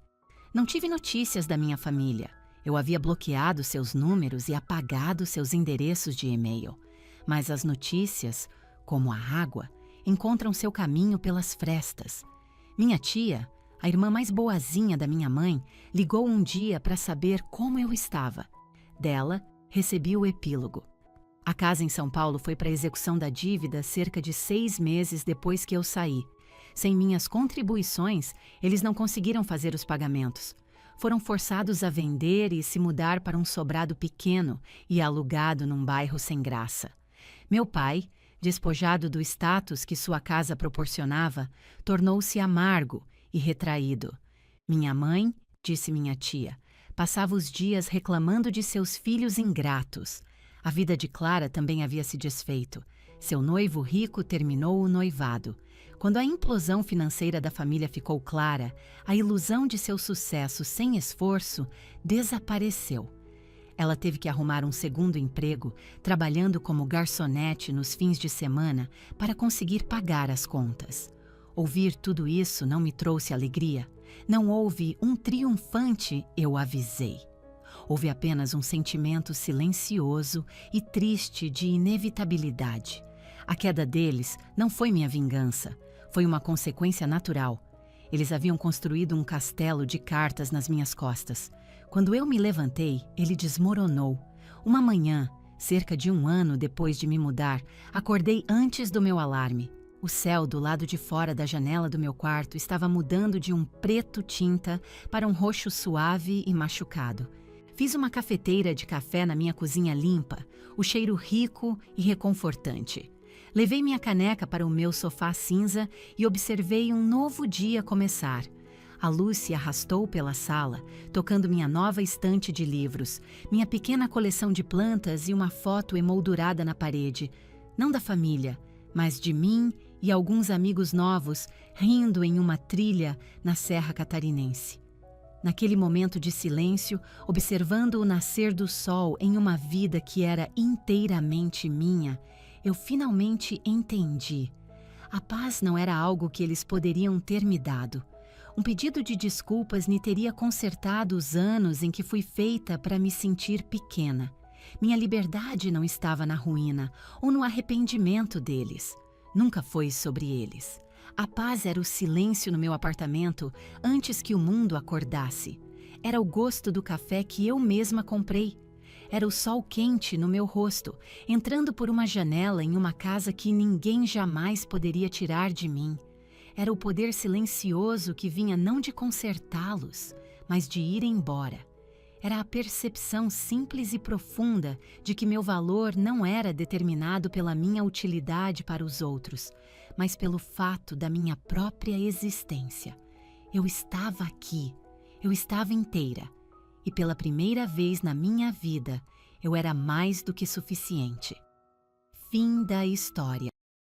Não tive notícias da minha família. Eu havia bloqueado seus números e apagado seus endereços de e-mail. Mas as notícias, como a água, encontram seu caminho pelas frestas. Minha tia, a irmã mais boazinha da minha mãe, ligou um dia para saber como eu estava. Dela, recebi o epílogo. A casa em São Paulo foi para a execução da dívida cerca de 6 meses depois que eu saí. Sem minhas contribuições, eles não conseguiram fazer os pagamentos. Foram forçados a vender e se mudar para um sobrado pequeno e alugado num bairro sem graça. Meu pai, despojado do status que sua casa proporcionava, tornou-se amargo e retraído. Minha mãe, disse minha tia, passava os dias reclamando de seus filhos ingratos. A vida de Clara também havia se desfeito. Seu noivo rico terminou o noivado. Quando a implosão financeira da família ficou clara, a ilusão de seu sucesso sem esforço desapareceu. Ela teve que arrumar um segundo emprego, trabalhando como garçonete nos fins de semana para conseguir pagar as contas. Ouvir tudo isso não me trouxe alegria. Não houve um triunfante "eu avisei". Houve apenas um sentimento silencioso e triste de inevitabilidade. A queda deles não foi minha vingança, foi uma consequência natural. Eles haviam construído um castelo de cartas nas minhas costas. Quando eu me levantei, ele desmoronou. Uma manhã, cerca de 1 ano depois de me mudar, acordei antes do meu alarme. O céu do lado de fora da janela do meu quarto estava mudando de um preto tinta para um roxo suave e machucado. Fiz uma cafeteira de café na minha cozinha limpa, o cheiro rico e reconfortante. Levei minha caneca para o meu sofá cinza e observei um novo dia começar. A luz se arrastou pela sala, tocando minha nova estante de livros, minha pequena coleção de plantas e uma foto emoldurada na parede, não da família, mas de mim e alguns amigos novos rindo em uma trilha na Serra Catarinense. Naquele momento de silêncio, observando o nascer do sol em uma vida que era inteiramente minha, eu finalmente entendi. A paz não era algo que eles poderiam ter me dado. Um pedido de desculpas me teria consertado os anos em que fui feita para me sentir pequena. Minha liberdade não estava na ruína ou no arrependimento deles. Nunca foi sobre eles. A paz era o silêncio no meu apartamento antes que o mundo acordasse. Era o gosto do café que eu mesma comprei. Era o sol quente no meu rosto, entrando por uma janela em uma casa que ninguém jamais poderia tirar de mim. Era o poder silencioso que vinha não de consertá-los, mas de ir embora. Era a percepção simples e profunda de que meu valor não era determinado pela minha utilidade para os outros, mas pelo fato da minha própria existência. Eu estava aqui, eu estava inteira, e pela primeira vez na minha vida, eu era mais do que suficiente. Fim da história.